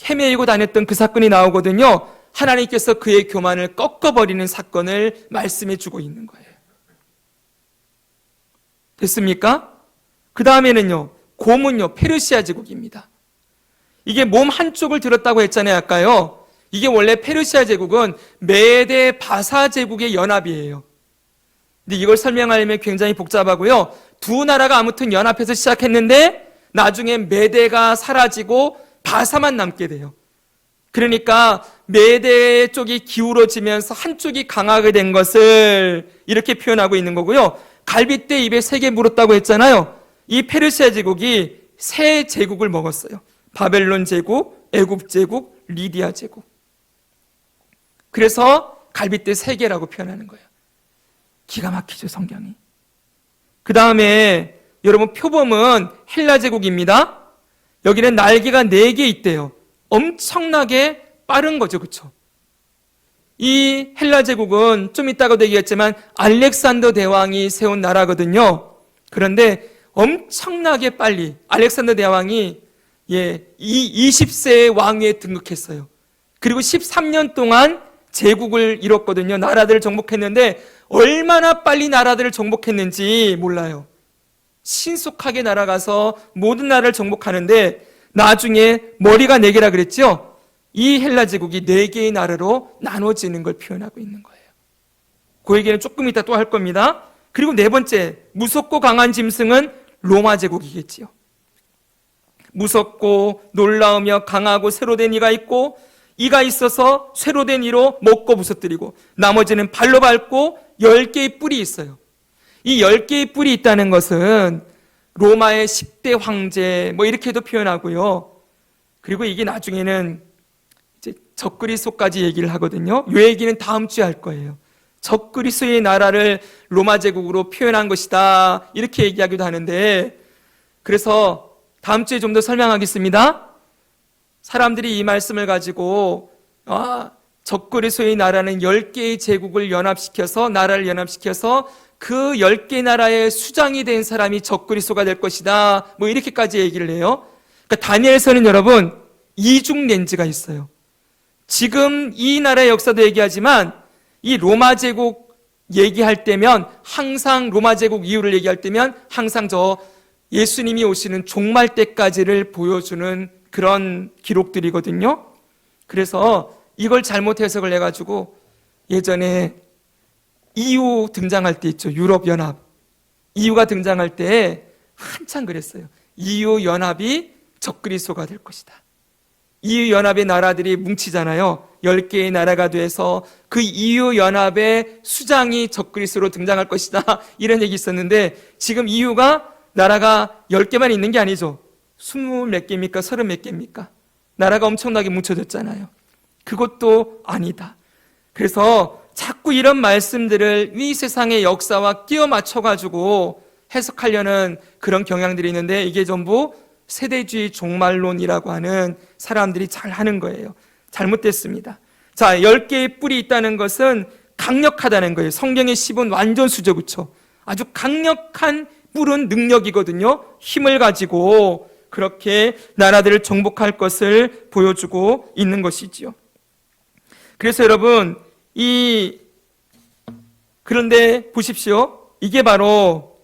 헤매이고 다녔던 그 사건이 나오거든요. 하나님께서 그의 교만을 꺾어버리는 사건을 말씀해 주고 있는 거예요. 됐습니까? 그 다음에는요, 곰은요, 페르시아 제국입니다. 이게 몸 한쪽을 들었다고 했잖아요, 아까요. 이게 원래 페르시아 제국은 메데 바사 제국의 연합이에요. 근데 이걸 설명하려면 굉장히 복잡하고요. 두 나라가 아무튼 연합해서 시작했는데 나중에 메데가 사라지고 바사만 남게 돼요. 그러니까 메데 쪽이 기울어지면서 한쪽이 강하게 된 것을 이렇게 표현하고 있는 거고요. 갈빗대 입에 3개 물었다고 했잖아요. 이 페르시아 제국이 3제국을 먹었어요. 바벨론 제국, 애굽 제국, 리디아 제국. 그래서 갈빗대 3개라고 표현하는 거예요. 기가 막히죠, 성경이. 그 다음에 여러분 표범은 헬라 제국입니다. 여기는 날개가 4개 있대요. 엄청나게 빠른 거죠, 그렇죠? 이 헬라 제국은 좀 이따가도 얘기했지만 알렉산더 대왕이 세운 나라거든요. 그런데 엄청나게 빨리 알렉산더 대왕이 20세의 왕위에 등극했어요. 그리고 13년 동안 제국을 이뤘거든요. 나라들을 정복했는데 얼마나 빨리 나라들을 정복했는지 몰라요. 신속하게 날아가서 모든 나라를 정복하는데 나중에 머리가 4개라 그랬죠? 이 헬라 제국이 4개의 나라로 나눠지는 걸 표현하고 있는 거예요. 그 얘기는 조금 이따 또 할 겁니다. 그리고 4번째, 무섭고 강한 짐승은 로마 제국이겠지요. 무섭고 놀라우며 강하고 쇠로 된 이가 있고 이가 있어서 쇠로 된 이로 먹고 부서뜨리고 나머지는 발로 밟고 10개의 뿔이 있어요. 이 10개의 뿔이 있다는 것은 로마의 10대 황제 이렇게도 표현하고요. 그리고 이게 나중에는 이제 적그리스도까지 얘기를 하거든요. 이 얘기는 다음 주에 할 거예요. 적그리스도의 나라를 로마 제국으로 표현한 것이다 이렇게 얘기하기도 하는데, 그래서 다음 주에 좀 더 설명하겠습니다. 사람들이 이 말씀을 가지고 적그리스도의 나라는 10개의 제국을 연합시켜서 나라를 연합시켜서 그 10개 나라의 수장이 된 사람이 적그리스도가 될 것이다. 뭐 이렇게까지 얘기를 해요. 그러니까 다니엘서는 여러분 이중 렌즈가 있어요. 지금 이 나라의 역사도 얘기하지만 이 로마 제국 얘기할 때면 항상 로마 제국 이후를 얘기할 때면 항상 저 예수님이 오시는 종말 때까지를 보여주는 그런 기록들이거든요. 그래서 이걸 잘못 해석을 해가지고 예전에 EU 등장할 때 있죠. 유럽연합. EU가 등장할 때 한참 그랬어요. EU 연합이 적그리스도가 될 것이다. EU 연합의 나라들이 뭉치잖아요. 10개의 나라가 돼서 그 EU 연합의 수장이 적그리스도로 등장할 것이다. 이런 얘기 있었는데 지금 EU가 나라가 10개만 있는 게 아니죠. 20몇 개입니까? 30몇 개입니까? 나라가 엄청나게 뭉쳐졌잖아요. 그것도 아니다. 그래서 자꾸 이런 말씀들을 이 세상의 역사와 끼워 맞춰가지고 해석하려는 그런 경향들이 있는데 이게 전부 세대주의 종말론이라고 하는 사람들이 잘 하는 거예요. 잘못됐습니다. 자, 10개의 뿔이 있다는 것은 강력하다는 거예요. 성경의 10은 완전 수죠, 그렇죠? 아주 강력한 뿔은 능력이거든요. 힘을 가지고 그렇게 나라들을 정복할 것을 보여주고 있는 것이지요. 그래서 여러분 그런데 보십시오. 이게 바로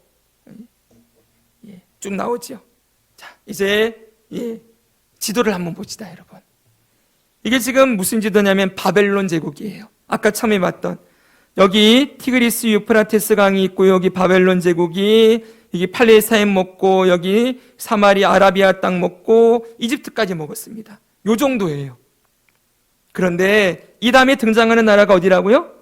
쭉 나오죠. 자, 이제 지도를 한번 봅시다, 여러분. 이게 지금 무슨 지도냐면 바벨론 제국이에요. 아까 처음에 봤던 여기 티그리스 유프라테스 강이 있고 여기 바벨론 제국이 여기 팔레스타인 먹고 여기 사마리 아라비아 땅 먹고 이집트까지 먹었습니다. 요 정도예요. 그런데 이 다음에 등장하는 나라가 어디라고요?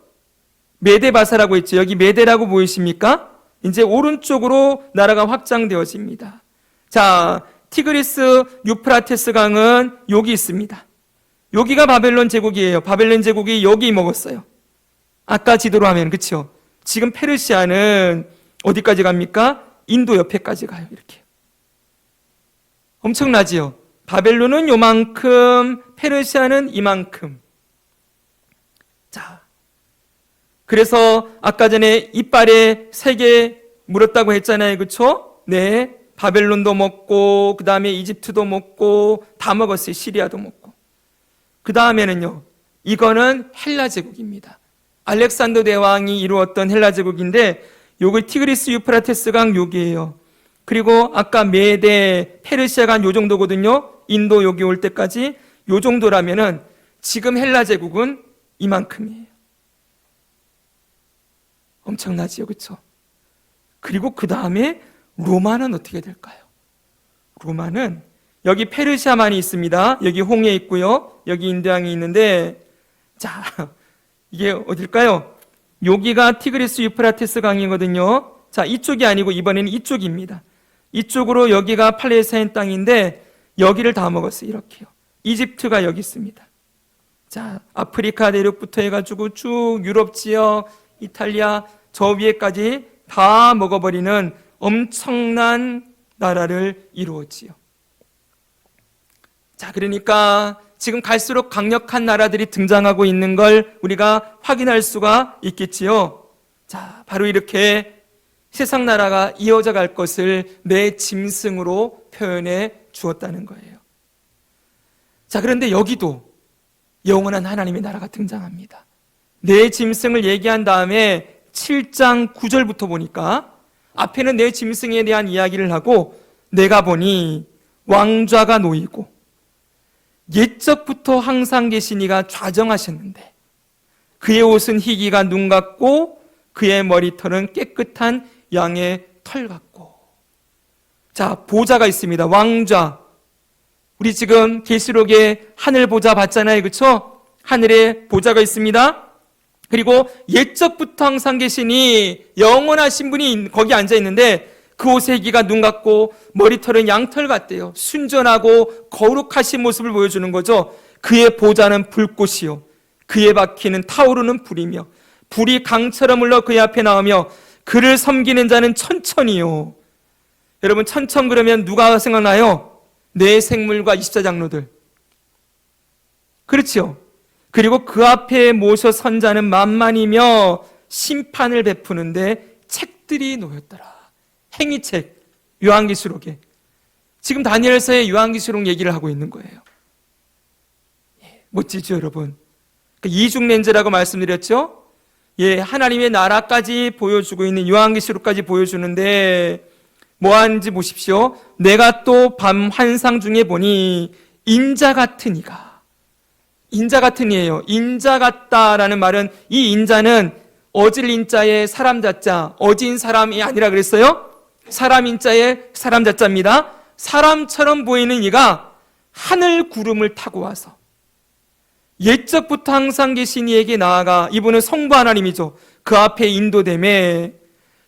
메데바사라고 있죠. 여기 메데라고 보이십니까? 이제 오른쪽으로 나라가 확장되어집니다. 자, 티그리스 유프라테스 강은 여기 있습니다. 여기가 바벨론 제국이에요. 바벨론 제국이 여기 먹었어요. 아까 지도로 하면, 그렇죠? 지금 페르시아는 어디까지 갑니까? 인도 옆에까지 가요. 이렇게. 엄청나지요? 바벨론은 요만큼, 페르시아는 이만큼. 자, 그래서 아까 전에 이빨에 3개 물었다고 했잖아요. 그렇죠? 네. 바벨론도 먹고 그 다음에 이집트도 먹고 다 먹었어요. 시리아도 먹고. 그 다음에는요. 이거는 헬라 제국입니다. 알렉산더 대왕이 이루었던 헬라 제국인데 요거 티그리스 유프라테스 강 여기예요. 그리고 아까 메데 페르시아가 한 요 정도거든요. 인도 여기 올 때까지 요 정도라면은 지금 헬라 제국은 이만큼이에요. 엄청나지요, 그렇죠? 그리고 그 다음에 로마는 어떻게 될까요? 로마는 여기 페르시아만이 있습니다. 여기 홍해 있고요. 여기 인도양이 있는데 자, 이게 어딜까요? 여기가 티그리스 유프라테스 강이거든요. 자, 이쪽이 아니고 이번에는 이쪽입니다. 이쪽으로 여기가 팔레스타인 땅인데 여기를 다 먹었어요. 이렇게요. 이집트가 여기 있습니다. 자, 아프리카 대륙부터 해가지고 쭉 유럽 지역, 이탈리아 저 위에까지 다 먹어버리는 엄청난 나라를 이루었지요. 자, 그러니까 지금 갈수록 강력한 나라들이 등장하고 있는 걸 우리가 확인할 수가 있겠지요. 자, 바로 이렇게 세상 나라가 이어져 갈 것을 내 짐승으로 표현해 주었다는 거예요. 자, 그런데 여기도 영원한 하나님의 나라가 등장합니다. 내 짐승을 얘기한 다음에 7장 9절부터 보니까 앞에는 내 짐승에 대한 이야기를 하고 내가 보니 왕좌가 놓이고 옛적부터 항상 계신 이가 좌정하셨는데 그의 옷은 희기가 눈 같고 그의 머리털은 깨끗한 양의 털 같고. 자, 보좌가 있습니다. 왕좌. 우리 지금 계시록에 하늘 보좌 봤잖아요, 그렇죠? 하늘에 보좌가 있습니다. 그리고 옛적부터 항상 계시니 영원하신 분이 거기 앉아 있는데 그 옷의 희기가 눈 같고 머리털은 양털 같대요. 순전하고 거룩하신 모습을 보여주는 거죠. 그의 보좌는 불꽃이요 그의 바퀴는 타오르는 불이며 불이 강처럼 흘러 그의 앞에 나오며 그를 섬기는 자는 천천히요. 여러분, 천천 그러면 누가 생각나요? 내 생물과 24장로들. 그렇죠? 그리고 그 앞에 모셔 선 자는 만만이며 심판을 베푸는데 책들이 놓였더라. 행위책, 요한계시록에. 지금 다니엘서의 요한계시록 얘기를 하고 있는 거예요. 멋지죠, 여러분? 이중렌즈라고 말씀드렸죠? 하나님의 나라까지 보여주고 있는 요한계시록까지 보여주는데 뭐 하는지 보십시오. 내가 또 밤 환상 중에 보니 인자 같은 이가, 인자 같은 이예요. 인자 같다라는 말은, 이 인자는 어질 인자의 사람 자자, 어진 사람이 아니라 그랬어요. 사람 인자의 사람 자자입니다. 사람처럼 보이는 이가 하늘 구름을 타고 와서 옛적부터 항상 계신 이에게 나아가, 이분은 성부 하나님이죠. 그 앞에 인도됨에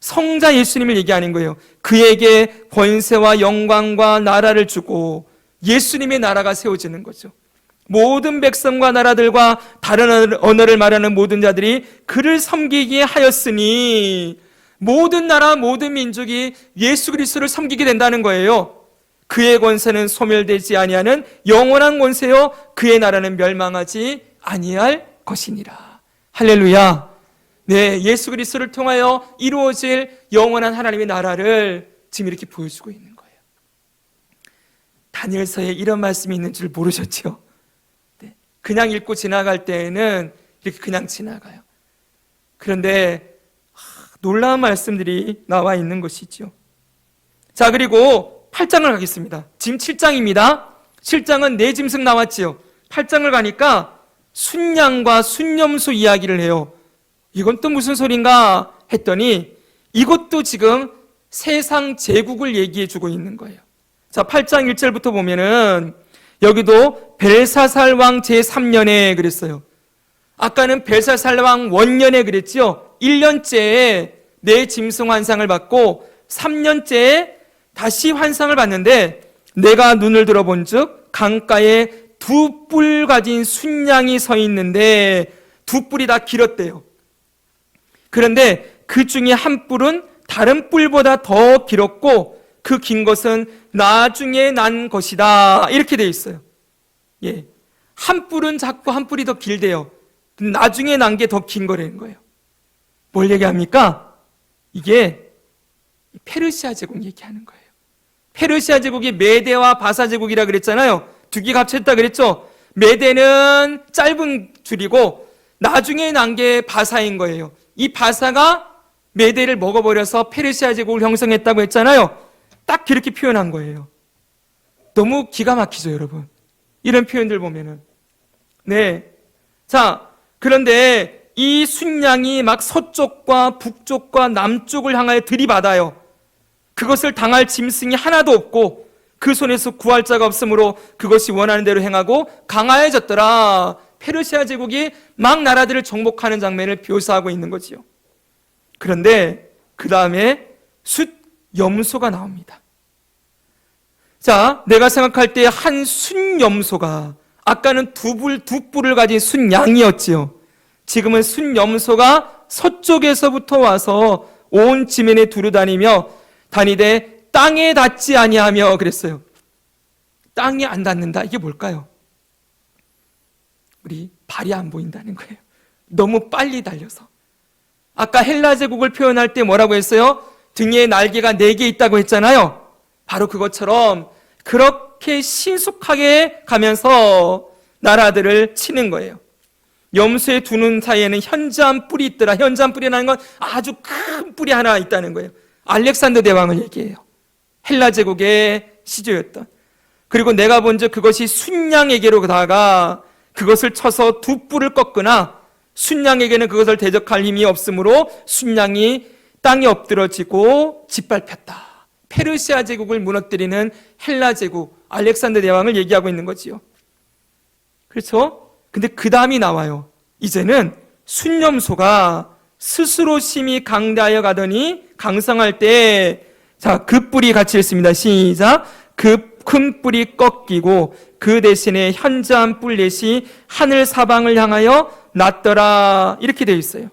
성자 예수님을 얘기하는 거예요. 그에게 권세와 영광과 나라를 주고 예수님의 나라가 세워지는 거죠. 모든 백성과 나라들과 다른 언어를 말하는 모든 자들이 그를 섬기게 하였으니 모든 나라 모든 민족이 예수 그리스도를 섬기게 된다는 거예요. 그의 권세는 소멸되지 아니하는 영원한 권세요, 그의 나라는 멸망하지 아니할 것이니라. 할렐루야. 네, 예수 그리스도를 통하여 이루어질 영원한 하나님의 나라를 지금 이렇게 보여주고 있는 거예요. 다니엘서에 이런 말씀이 있는 줄 모르셨죠? 네, 그냥 읽고 지나갈 때에는 이렇게 그냥 지나가요. 그런데 놀라운 말씀들이 나와 있는 것이죠. 자, 그리고 8장을 가겠습니다. 지금 7장입니다. 7장은 네 짐승 나왔지요. 8장을 가니까 순양과 순염소 이야기를 해요. 이건 또 무슨 소린가 했더니 이것도 지금 세상 제국을 얘기해 주고 있는 거예요. 자, 8장 1절부터 보면은 여기도 벨사살 왕 제3년에 그랬어요. 아까는 벨사살 왕 원년에 그랬죠. 1년째에 내 짐승 환상을 받고 3년째에 다시 환상을 봤는데 내가 눈을 들어본 즉 강가에 두 뿔 가진 순양이 서 있는데 두 뿔이 다 길었대요. 그런데 그 중에 한 뿔은 다른 뿔보다 더 길었고 그 긴 것은 나중에 난 것이다. 이렇게 되어 있어요. 한 뿔은 작고 한 뿔이 더 길대요. 나중에 난 게 더 긴 거라는 거예요. 뭘 얘기합니까? 이게 페르시아 제국 얘기하는 거예요. 페르시아 제국이 메대와 바사 제국이라 그랬잖아요. 두 개 합쳤다 그랬죠. 메대는 짧은 줄이고 나중에 난 게 바사인 거예요. 이 바사가 메대를 먹어버려서 페르시아 제국을 형성했다고 했잖아요. 딱 그렇게 표현한 거예요. 너무 기가 막히죠, 여러분? 이런 표현들 보면은. 네. 자, 그런데 이 순양이 막 서쪽과 북쪽과 남쪽을 향하여 들이받아요. 그것을 당할 짐승이 하나도 없고 그 손에서 구할 자가 없으므로 그것이 원하는 대로 행하고 강하여졌더라. 페르시아 제국이 막 나라들을 정복하는 장면을 묘사하고 있는 거지요. 그런데 그 다음에 숫염소가 나옵니다. 자, 내가 생각할 때 한 순염소가, 아까는 두 뿔을 가진 순양이었지요. 지금은 순염소가 서쪽에서부터 와서 온 지면에 두루다니며 다니되 땅에 닿지 아니하며 그랬어요. 땅에 안 닿는다. 이게 뭘까요? 우리 발이 안 보인다는 거예요. 너무 빨리 달려서. 아까 헬라 제국을 표현할 때 뭐라고 했어요? 등에 날개가 4개 있다고 했잖아요. 바로 그것처럼 그렇게 신속하게 가면서 나라들을 치는 거예요. 염소의 두 눈 사이에는 현저한 뿔이 있더라. 현저한 뿔이라는 건 아주 큰 뿔이 하나 있다는 거예요. 알렉산더 대왕을 얘기해요. 헬라 제국의 시조였던. 그리고 내가 본즉 그것이 순양에게로 가다가 그것을 쳐서 두 뿔을 꺾으나 순양에게는 그것을 대적할 힘이 없으므로 순양이 땅에 엎드러지고 짓밟혔다. 페르시아 제국을 무너뜨리는 헬라 제국, 알렉산더 대왕을 얘기하고 있는 거지요. 그렇죠? 근데 그 다음이 나와요. 이제는 순염소가 스스로 심히 강대하여 가더니 강성할 때, 자, 그 뿔이 같이 있습니다. 시작. 그 큰 뿔이 꺾이고 그 대신에 현저한 뿔넷이 하늘 사방을 향하여 났더라. 이렇게 되어 있어요.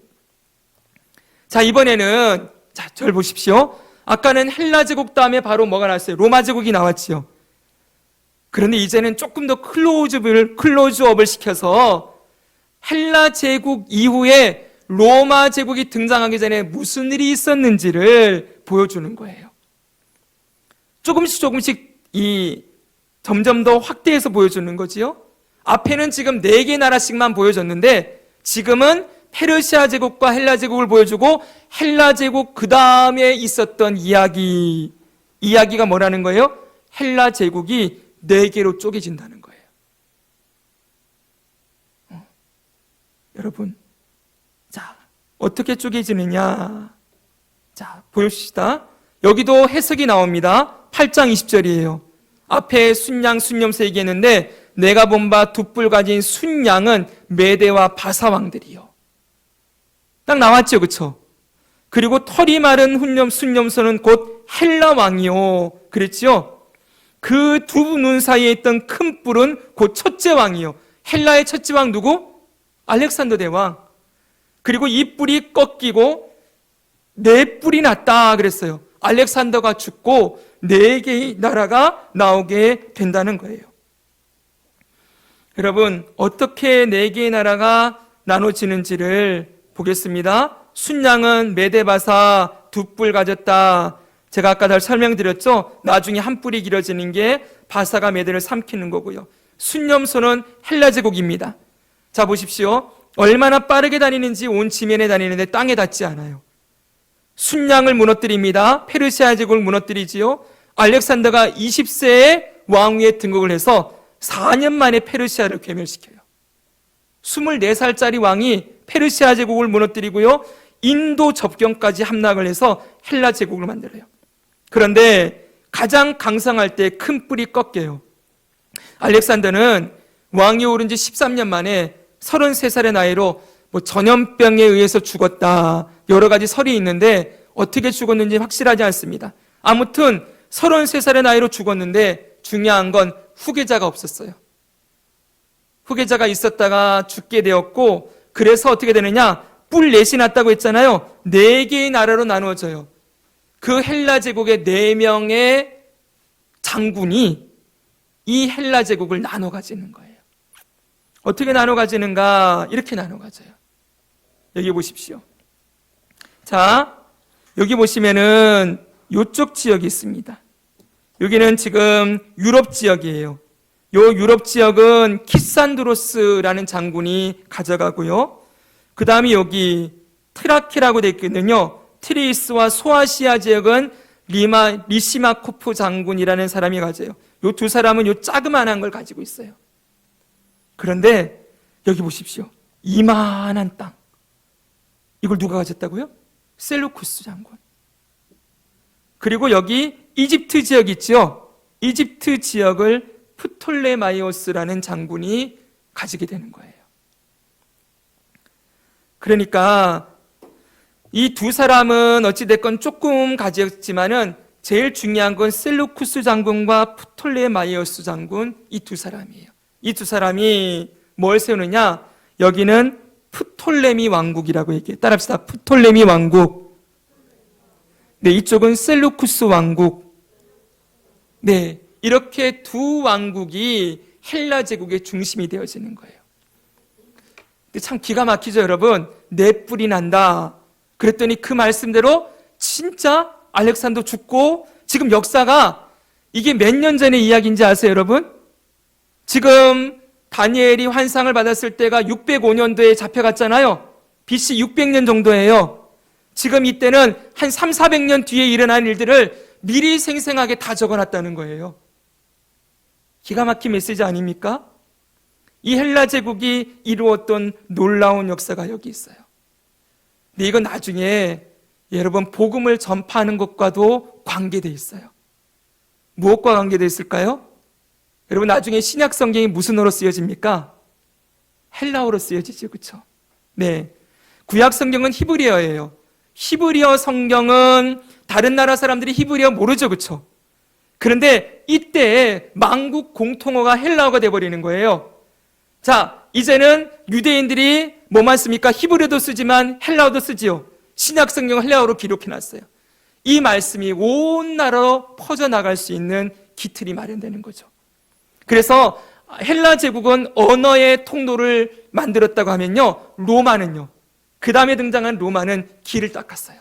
자, 이번에는, 자, 절 보십시오. 아까는 헬라 제국 다음에 바로 뭐가 나왔어요? 로마 제국이 나왔지요. 그런데 이제는 조금 더 클로즈업을 시켜서 헬라 제국 이후에 로마 제국이 등장하기 전에 무슨 일이 있었는지를 보여주는 거예요. 조금씩 점점 더 확대해서 보여주는 거지요. 앞에는 지금 4개 나라씩만 보여줬는데 지금은 페르시아 제국과 헬라 제국을 보여주고 헬라 제국 그 다음에 있었던 이야기가 뭐라는 거예요? 헬라 제국이 4개로 쪼개진다는 거예요. 여러분, 자, 어떻게 쪼개지느냐? 자, 보십시다. 여기도 해석이 나옵니다. 8장 20절이에요. 앞에 순양, 순염소 얘기했는데 내가 본 바 두 뿔 가진 순양은 메대와 바사 왕들이요. 딱 나왔죠, 그렇죠? 그리고 털이 마른 순염소는 곧 헬라 왕이요. 그랬죠? 그 두 눈 사이에 있던 큰 뿔은 곧 첫째 왕이요. 헬라의 첫째 왕 누구? 알렉산더 대왕. 그리고 이 뿔이 꺾이고 4뿔이 났다 그랬어요. 알렉산더가 죽고 4개의 나라가 나오게 된다는 거예요. 여러분, 어떻게 4개의 나라가 나눠지는지를 보겠습니다. 순양은 메대바사 2뿔 가졌다. 제가 아까 잘 설명드렸죠? 나중에 한 뿔이 길어지는 게 바사가 메대를 삼키는 거고요. 순염소는 헬라 제국입니다. 자, 보십시오. 얼마나 빠르게 다니는지 온 지면에 다니는데 땅에 닿지 않아요. 순양을 무너뜨립니다. 페르시아 제국을 무너뜨리지요. 알렉산더가 20세에 왕위에 등극을 해서 4년 만에 페르시아를 괴멸시켜요. 24살짜리 왕이 페르시아 제국을 무너뜨리고요. 인도 접경까지 함락을 해서 헬라 제국을 만들어요. 그런데 가장 강성할 때 큰 뿔이 꺾여요. 알렉산더는 왕이 오른 지 13년 만에 33살의 나이로 전염병에 의해서 죽었다. 여러 가지 설이 있는데 어떻게 죽었는지 확실하지 않습니다. 아무튼 33살의 나이로 죽었는데 중요한 건 후계자가 없었어요. 후계자가 있었다가 죽게 되었고, 그래서 어떻게 되느냐? 뿔 넷이 났다고 했잖아요. 4개의 나라로 나누어져요. 그 헬라 제국의 4명의 장군이 이 헬라 제국을 나눠 가지는 거예요. 어떻게 나눠 가지는가? 이렇게 나눠 가져요. 여기 보십시오. 자, 여기 보시면은 이쪽 지역이 있습니다. 여기는 지금 유럽 지역이에요. 요 유럽 지역은 키산드로스라는 장군이 가져가고요. 그 다음에 여기 트라키라고 되어 있거든요. 트리스와 소아시아 지역은 리시마코프 장군이라는 사람이 가져요. 요 두 사람은 요 자그만한 걸 가지고 있어요. 그런데 여기 보십시오. 이만한 땅. 이걸 누가 가졌다고요? 셀루쿠스 장군. 그리고 여기 이집트 지역 있죠? 이집트 지역을 프톨레마이오스라는 장군이 가지게 되는 거예요. 그러니까 이 두 사람은 어찌됐건 조금 가졌지만은 제일 중요한 건 셀루쿠스 장군과 프톨레마이오스 장군, 이 두 사람이에요. 이 두 사람이 뭘 세우느냐? 여기는 프톨레미 왕국이라고 얘기해요. 따라합시다. 프톨레미 왕국. 네, 이쪽은 셀루쿠스 왕국. 네, 이렇게 두 왕국이 헬라 제국의 중심이 되어지는 거예요. 근데 참 기가 막히죠, 여러분? 4뿔이 난다. 그랬더니 그 말씀대로 진짜 알렉산더 죽고, 지금 역사가 이게 몇 년 전의 이야기인지 아세요, 여러분? 지금 다니엘이 환상을 받았을 때가 605년도에 잡혀갔잖아요. BC 600년 정도예요. 지금 이때는 한 300~400년 뒤에 일어난 일들을 미리 생생하게 다 적어놨다는 거예요. 기가 막힌 메시지 아닙니까? 이 헬라 제국이 이루었던 놀라운 역사가 여기 있어요. 근데 이건 나중에 여러분 복음을 전파하는 것과도 관계되어 있어요. 무엇과 관계되어 있을까요? 여러분 나중에 신약 성경이 무슨 어로 쓰여집니까? 헬라어로 쓰여지죠, 그렇죠? 네, 구약 성경은 히브리어예요. 히브리어 성경은 다른 나라 사람들이 히브리어 모르죠, 그렇죠? 그런데 이때 만국 공통어가 헬라어가 돼버리는 거예요. 자, 이제는 유대인들이 뭐만 씁니까? 히브리어도 쓰지만 헬라어도 쓰지요. 신약 성경을 헬라어로 기록해놨어요. 이 말씀이 온 나라로 퍼져나갈 수 있는 기틀이 마련되는 거죠. 그래서 헬라 제국은 언어의 통로를 만들었다고 하면요, 로마는요, 그 다음에 등장한 로마는 길을 닦았어요.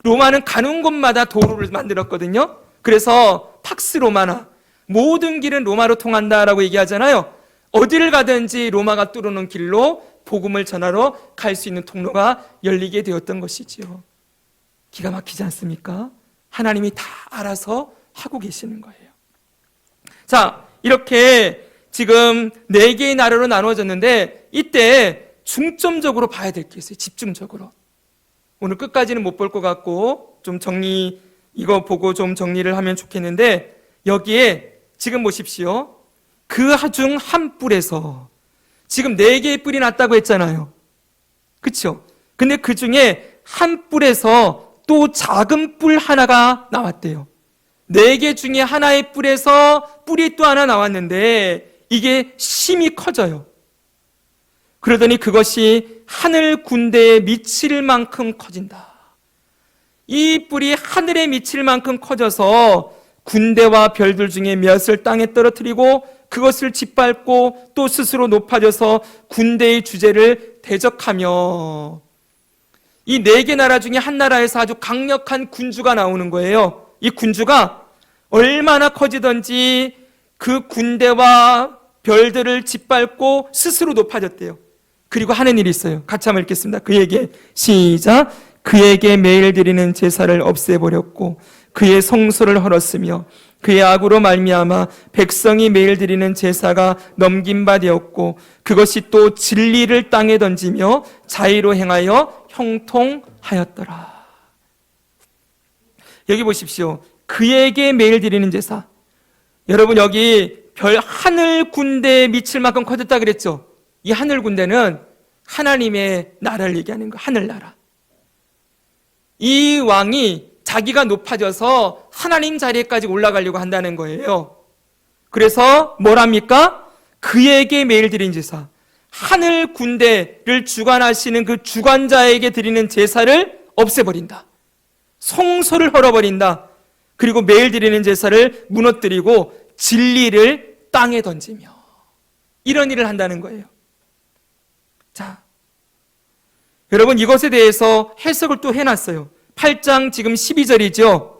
로마는 가는 곳마다 도로를 만들었거든요. 그래서 팍스 로마나 모든 길은 로마로 통한다라고 얘기하잖아요. 어디를 가든지 로마가 뚫어놓은 길로 복음을 전하러 갈 수 있는 통로가 열리게 되었던 것이지요. 기가 막히지 않습니까? 하나님이 다 알아서 하고 계시는 거예요. 자, 이렇게 지금 4개의 나라로 나누어졌는데 이때 중점적으로 봐야 될 게 있어요. 집중적으로. 오늘 끝까지는 못 볼 것 같고 좀 이거 보고 좀 정리를 하면 좋겠는데, 여기에 지금 보십시오. 그 중 한 뿔에서 지금 4개의 뿔이 났다고 했잖아요. 그렇죠? 근데 그 중에 한 뿔에서 또 작은 뿔 하나가 나왔대요. 4개 중에 하나의 뿔에서 뿔이 또 하나 나왔는데 이게 심히 커져요. 그러더니 그것이 하늘 군대에 미칠 만큼 커진다. 이 뿔이 하늘에 미칠 만큼 커져서 군대와 별들 중에 몇을 땅에 떨어뜨리고 그것을 짓밟고 또 스스로 높아져서 군대의 주제를 대적하며, 이 4개 나라 중에 한 나라에서 아주 강력한 군주가 나오는 거예요. 이 군주가 얼마나 커지든지 그 군대와 별들을 짓밟고 스스로 높아졌대요. 그리고 하는 일이 있어요. 같이 한번 읽겠습니다. 그에게, 시작. 그에게 매일 드리는 제사를 없애버렸고 그의 성소를 헐었으며 그의 악으로 말미암아 백성이 매일 드리는 제사가 넘긴 바 되었고 그것이 또 진리를 땅에 던지며 자의로 행하여 형통하였더라. 여기 보십시오. 그에게 매일 드리는 제사. 여러분, 여기 하늘 군대에 미칠 만큼 커졌다 그랬죠? 이 하늘 군대는 하나님의 나라를 얘기하는 거예요. 하늘나라. 이 왕이 자기가 높아져서 하나님 자리에까지 올라가려고 한다는 거예요. 그래서 뭐랍니까? 그에게 매일 드린 제사. 하늘 군대를 주관하시는 그 주관자에게 드리는 제사를 없애버린다. 성소를 헐어버린다. 그리고 매일 드리는 제사를 무너뜨리고 진리를 땅에 던지며, 이런 일을 한다는 거예요. 자, 여러분, 이것에 대해서 해석을 또 해놨어요. 8장 지금 12절이죠.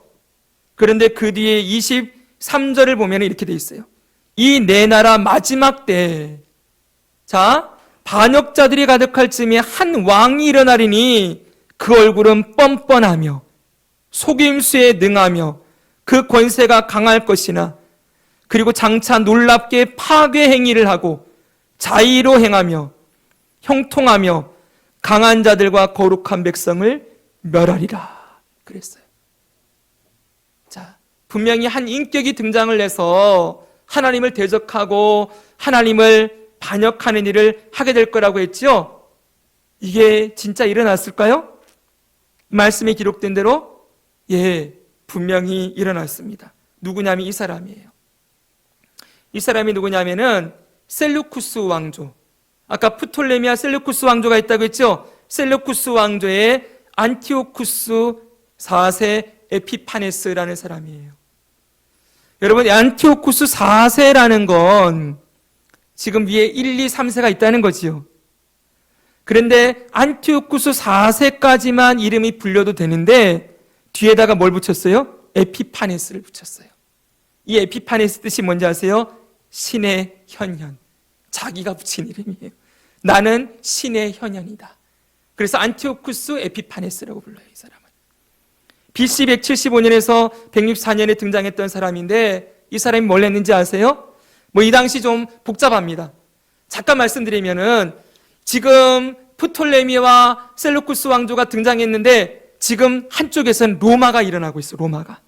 그런데 그 뒤에 23절을 보면 이렇게 돼 있어요. 이 네 나라 마지막 때, 자, 반역자들이 가득할 즈음에 한 왕이 일어나리니 그 얼굴은 뻔뻔하며 속임수에 능하며 그 권세가 강할 것이나, 그리고 장차 놀랍게 파괴 행위를 하고 자의로 행하며 형통하며 강한 자들과 거룩한 백성을 멸하리라 그랬어요. 자, 분명히 한 인격이 등장을 해서 하나님을 대적하고 하나님을 반역하는 일을 하게 될 거라고 했죠. 이게 진짜 일어났을까요? 말씀에 기록된 대로 분명히 일어났습니다. 누구냐면 이 사람이에요. 이 사람이 누구냐면은 셀루쿠스 왕조. 아까 프톨레미아 셀루쿠스 왕조가 있다고 했죠. 셀루쿠스 왕조의 안티오쿠스 4세 에피파네스라는 사람이에요. 여러분, 안티오쿠스 4세라는 건 지금 위에 1, 2, 3세가 있다는 거지요. 그런데 안티오쿠스 4세까지만 이름이 불려도 되는데 뒤에다가 뭘 붙였어요? 에피파네스를 붙였어요. 이 에피파네스 뜻이 뭔지 아세요? 신의 현현. 자기가 붙인 이름이에요. 나는 신의 현현이다. 그래서 안티오쿠스 에피파네스라고 불러요, 이 사람은. BC 175년에서 164년에 등장했던 사람인데 이 사람이 뭘 했는지 아세요? 이 당시 좀 복잡합니다. 잠깐 말씀드리면은 지금 프톨레미와 셀루쿠스 왕조가 등장했는데 지금 한쪽에서는 로마가 일어나고 있어요. 로마가.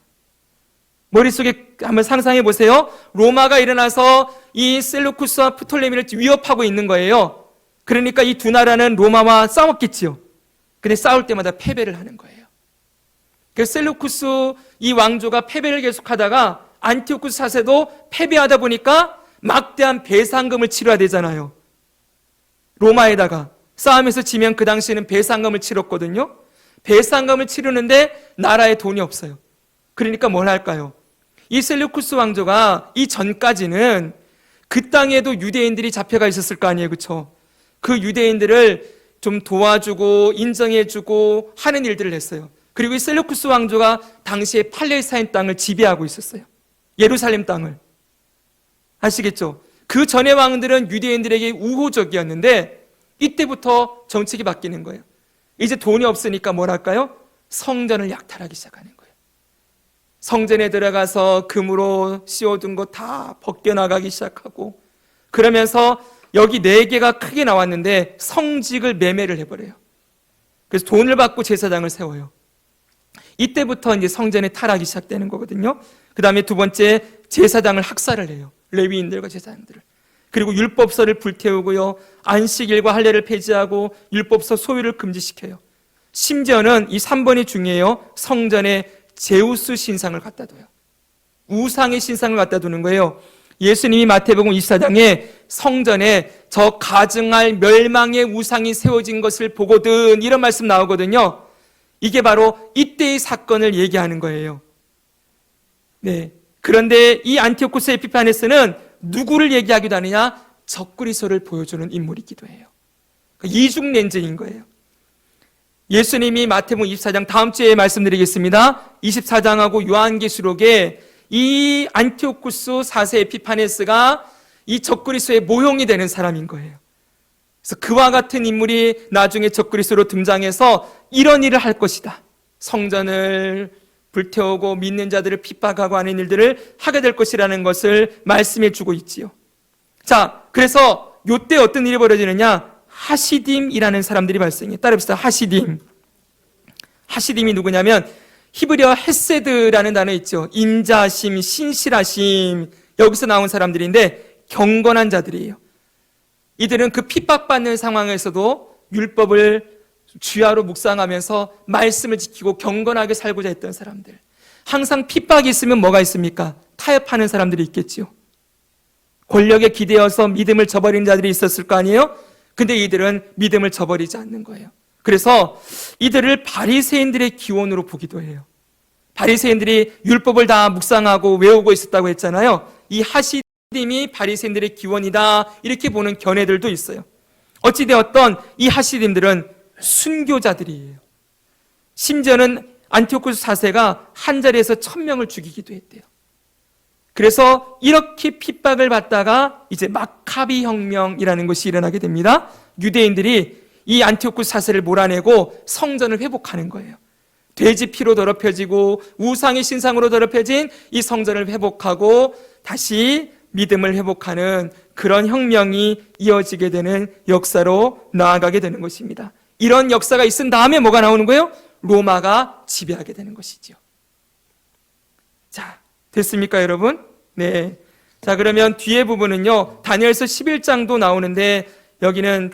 머릿속에 한번 상상해 보세요. 로마가 일어나서 이 셀루쿠스와 프톨레미를 위협하고 있는 거예요. 그러니까 이 두 나라는 로마와 싸웠겠지요. 근데 싸울 때마다 패배를 하는 거예요. 그래서 셀루쿠스 이 왕조가 패배를 계속하다가 안티오쿠스 4세도 패배하다 보니까 막대한 배상금을 치러야 되잖아요. 로마에다가 싸움에서 지면 그 당시에는 배상금을 치렀거든요. 배상금을 치르는데 나라에 돈이 없어요. 그러니까 뭘 할까요? 이 셀루쿠스 왕조가 이 전까지는 그 땅에도 유대인들이 잡혀가 있었을 거 아니에요, 그렇죠? 그 유대인들을 좀 도와주고 인정해주고 하는 일들을 했어요. 그리고 이 셀루쿠스 왕조가 당시에 팔레스타인 땅을 지배하고 있었어요. 예루살렘 땅을. 아시겠죠? 그 전의 왕들은 유대인들에게 우호적이었는데 이때부터 정책이 바뀌는 거예요. 이제 돈이 없으니까 뭘 할까요? 성전을 약탈하기 시작하는 거예요. 성전에 들어가서 금으로 씌워둔 거 다 벗겨나가기 시작하고, 그러면서 여기 4개가 크게 나왔는데 성직을 매매를 해버려요. 그래서 돈을 받고 제사장을 세워요. 이때부터 이제 성전에 타락이 시작되는 거거든요. 그 다음에 두 번째, 제사장을 학살을 해요. 레위인들과 제사장들을. 그리고 율법서를 불태우고요, 안식일과 할례를 폐지하고 율법서 소유를 금지시켜요. 심지어는 이 3번이 중요해요. 성전에 제우스 신상을 갖다 둬요. 우상의 신상을 갖다 두는 거예요. 예수님이 마태복음 24장에 성전에 저 가증할 멸망의 우상이 세워진 것을 보거든, 이런 말씀 나오거든요. 이게 바로 이때의 사건을 얘기하는 거예요. 네. 그런데 이 안티오쿠스 에피파네스는 누구를 얘기하기도 하느냐? 적그리스도를 보여주는 인물이기도 해요. 이중렌즈인 거예요. 예수님이 마태복음 24장, 다음 주에 말씀드리겠습니다. 24장하고 요한계시록에 이 안티오쿠스 4세 에피파네스가 이 적그리스도의 모형이 되는 사람인 거예요. 그래서 그와 같은 인물이 나중에 적그리스도로 등장해서 이런 일을 할 것이다. 성전을 불태우고 믿는 자들을 핍박하고 하는 일들을 하게 될 것이라는 것을 말씀해 주고 있지요. 자, 그래서 요때 어떤 일이 벌어지느냐? 하시딤이라는 사람들이 발생해요. 따라합시다. 하시딤. 하시딤이 누구냐면 히브리어 헤세드라는 단어 있죠. 인자심, 신실하심, 여기서 나온 사람들인데 경건한 자들이에요. 이들은 그 핍박받는 상황에서도 율법을 주야로 묵상하면서 말씀을 지키고 경건하게 살고자 했던 사람들. 항상 핍박이 있으면 뭐가 있습니까? 타협하는 사람들이 있겠지요. 권력에 기대어서 믿음을 저버린 자들이 있었을 거 아니에요? 근데 이들은 믿음을 저버리지 않는 거예요. 그래서 이들을 바리새인들의 기원으로 보기도 해요. 바리새인들이 율법을 다 묵상하고 외우고 있었다고 했잖아요. 이 하시딤이 바리새인들의 기원이다, 이렇게 보는 견해들도 있어요. 어찌되었던 이 하시딤들은 순교자들이에요. 심지어는 안티오쿠스 4세가 한 자리에서 1000명을 죽이기도 했대요. 그래서 이렇게 핍박을 받다가 이제 마카비 혁명이라는 것이 일어나게 됩니다. 유대인들이 이 안티오쿠스 4세를 몰아내고 성전을 회복하는 거예요. 돼지 피로 더럽혀지고 우상의 신상으로 더럽혀진 이 성전을 회복하고 다시 믿음을 회복하는 그런 혁명이 이어지게 되는 역사로 나아가게 되는 것입니다. 이런 역사가 있은 다음에 뭐가 나오는 거예요? 로마가 지배하게 되는 것이죠. 자, 됐습니까, 여러분? 네. 자, 그러면 뒤에 부분은요, 다니엘서 11장도 나오는데, 여기는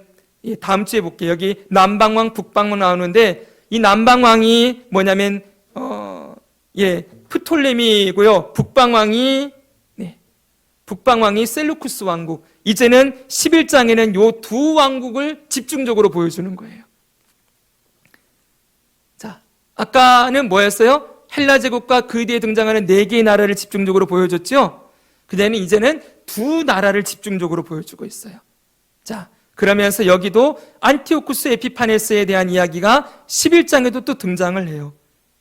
다음 주에 볼게요. 여기 남방왕, 북방왕 나오는데, 이 남방왕이 뭐냐면, 프톨레미고요. 북방왕이 셀루쿠스 왕국. 이제는 11장에는 요 두 왕국을 집중적으로 보여주는 거예요. 자, 아까는 뭐였어요? 헬라 제국과 그 뒤에 등장하는 4개의 나라를 집중적으로 보여줬죠? 그대는 이제는 두 나라를 집중적으로 보여주고 있어요. 자, 그러면서 여기도 안티오쿠스 에피파네스에 대한 이야기가 11장에도 또 등장을 해요.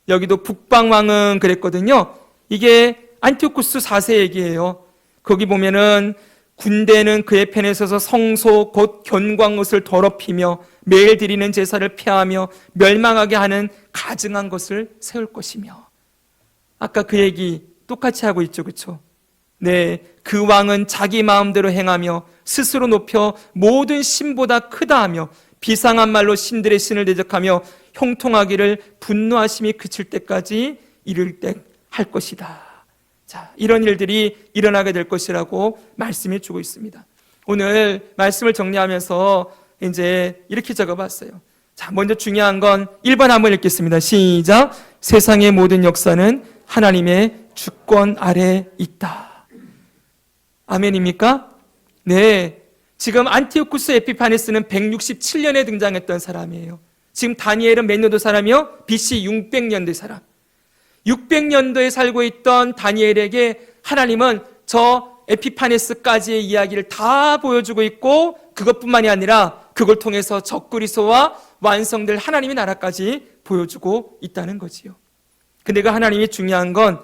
여기도 북방왕은 그랬거든요. 이게 안티오쿠스 4세 얘기예요. 거기 보면은 군대는 그의 편에 서서 성소 곧 견광옷을 더럽히며 매일 드리는 제사를 폐하며 멸망하게 하는 가증한 것을 세울 것이며. 아까 그 얘기 똑같이 하고 있죠, 그렇죠? 네, 그 왕은 자기 마음대로 행하며 스스로 높여 모든 신보다 크다 하며 비상한 말로 신들의 신을 대적하며 형통하기를 분노하심이 그칠 때까지 이를 때 할 것이다. 자, 이런 일들이 일어나게 될 것이라고 말씀해 주고 있습니다. 오늘 말씀을 정리하면서 이제 이렇게 적어봤어요. 자, 먼저 중요한 건 1번 한번 읽겠습니다. 시작. 세상의 모든 역사는 하나님의 주권 아래 있다. 아멘입니까? 네. 지금 안티오쿠스 에피파네스는 167년에 등장했던 사람이에요. 지금 다니엘은 몇 년도 사람이요? BC 600년도의 사람. 600년도에 살고 있던 다니엘에게 하나님은 저 에피파네스까지의 이야기를 다 보여주고 있고, 그것뿐만이 아니라 그걸 통해서 적그리스도와 완성될 하나님의 나라까지 보여주고 있다는 거지요. 근데 그 하나님이 중요한 건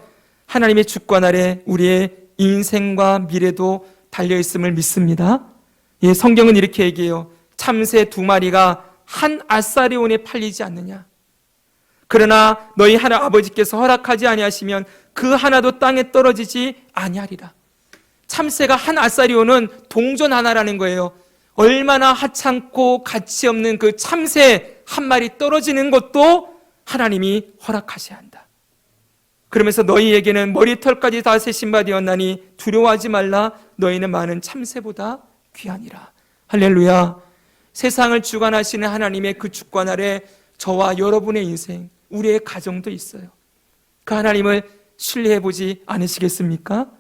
하나님의 주권 아래 우리의 인생과 미래도 달려있음을 믿습니다. 예, 성경은 이렇게 얘기해요. 참새 2마리가 한 아사리온에 팔리지 않느냐. 그러나 너희 하나 아버지께서 허락하지 아니하시면 그 하나도 땅에 떨어지지 아니하리라. 참새가 한 아사리온은 동전 하나라는 거예요. 얼마나 하찮고 가치 없는 그 참새 한 마리 떨어지는 것도 하나님이 허락하셔야 한다. 그러면서 너희에게는 머리털까지 다 세신바 되었나니 두려워하지 말라. 너희는 많은 참새보다 귀하니라. 할렐루야. 세상을 주관하시는 하나님의 그 주권 아래 저와 여러분의 인생, 우리의 가정도 있어요. 그 하나님을 신뢰해보지 않으시겠습니까?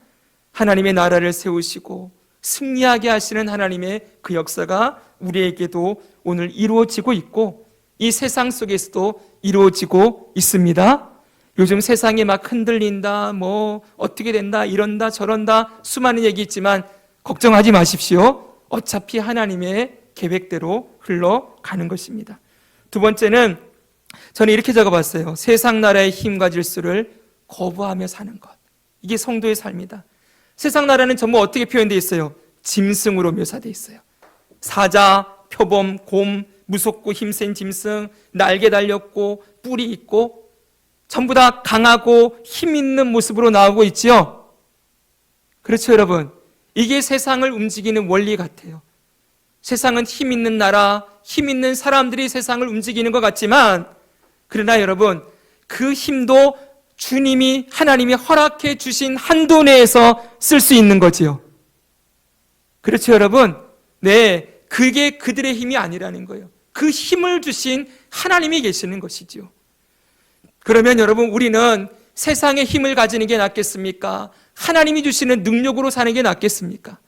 하나님의 나라를 세우시고 승리하게 하시는 하나님의 그 역사가 우리에게도 오늘 이루어지고 있고, 이 세상 속에서도 이루어지고 있습니다. 요즘 세상이 막 흔들린다, 뭐 어떻게 된다, 이런다 저런다 수많은 얘기 있지만 걱정하지 마십시오. 어차피 하나님의 계획대로 흘러가는 것입니다. 두 번째는 저는 이렇게 적어봤어요. 세상 나라의 힘과 질서를 거부하며 사는 것. 이게 성도의 삶이다. 세상 나라는 전부 어떻게 표현되어 있어요? 짐승으로 묘사되어 있어요. 사자, 표범, 곰, 무섭고 힘센 짐승, 날개 달렸고 뿔이 있고 전부 다 강하고 힘 있는 모습으로 나오고 있지요. 그렇죠, 여러분? 이게 세상을 움직이는 원리 같아요. 세상은 힘 있는 나라, 힘 있는 사람들이 세상을 움직이는 것 같지만, 그러나 여러분, 그 힘도 주님이, 하나님이 허락해 주신 한도 내에서 쓸 수 있는 거지요. 그렇죠, 여러분? 네, 그게 그들의 힘이 아니라는 거예요. 그 힘을 주신 하나님이 계시는 것이지요. 그러면 여러분, 우리는 세상의 힘을 가지는 게 낫겠습니까? 하나님이 주시는 능력으로 사는 게 낫겠습니까?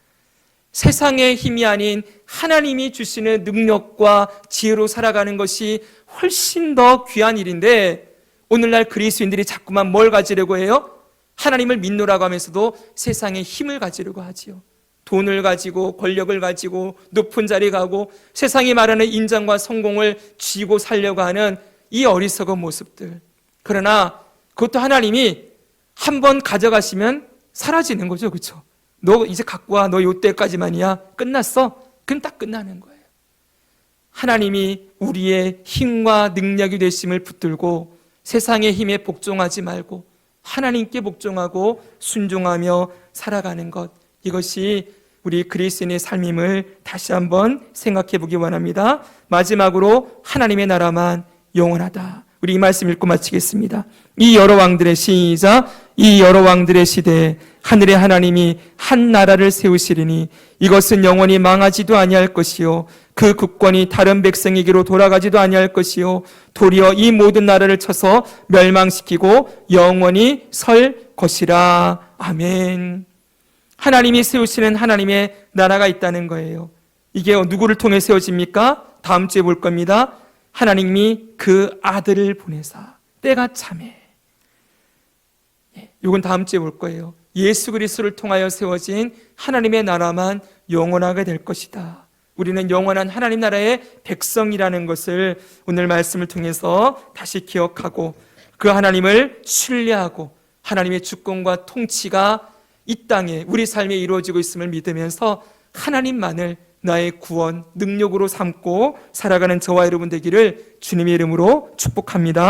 세상의 힘이 아닌 하나님이 주시는 능력과 지혜로 살아가는 것이 훨씬 더 귀한 일인데, 오늘날 그리스도인들이 자꾸만 뭘 가지려고 해요? 하나님을 믿노라고 하면서도 세상의 힘을 가지려고 하지요. 돈을 가지고 권력을 가지고 높은 자리 가고 세상이 말하는 인정과 성공을 쥐고 살려고 하는 이 어리석은 모습들. 그러나 그것도 하나님이 한번 가져가시면 사라지는 거죠. 그렇죠? 너 이제 갖고 와. 너 요때까지만이야. 끝났어. 그럼 딱 끝나는 거예요. 하나님이 우리의 힘과 능력이 되심을 붙들고 세상의 힘에 복종하지 말고 하나님께 복종하고 순종하며 살아가는 것, 이것이 우리 그리스도인의 삶임을 다시 한번 생각해 보기 원합니다. 마지막으로 하나님의 나라만 영원하다. 우리 이 말씀 읽고 마치겠습니다. 이 여러 왕들의 시작. 이 여러 왕들의 시대에 하늘의 하나님이 한 나라를 세우시리니 이것은 영원히 망하지도 아니할 것이요 그 국권이 다른 백성에게로 돌아가지도 아니할 것이요 도리어 이 모든 나라를 쳐서 멸망시키고 영원히 설 것이라. 아멘. 하나님이 세우시는 하나님의 나라가 있다는 거예요. 이게 누구를 통해 세워집니까? 다음 주에 볼 겁니다. 하나님이 그 아들을 보내사 때가 참에. 이건 다음 주에 볼 거예요. 예수 그리스도를 통하여 세워진 하나님의 나라만 영원하게 될 것이다. 우리는 영원한 하나님 나라의 백성이라는 것을 오늘 말씀을 통해서 다시 기억하고 그 하나님을 신뢰하고 하나님의 주권과 통치가 이 땅에 우리 삶에 이루어지고 있음을 믿으면서 하나님만을 나의 구원, 능력으로 삼고 살아가는 저와 여러분 되기를 주님의 이름으로 축복합니다.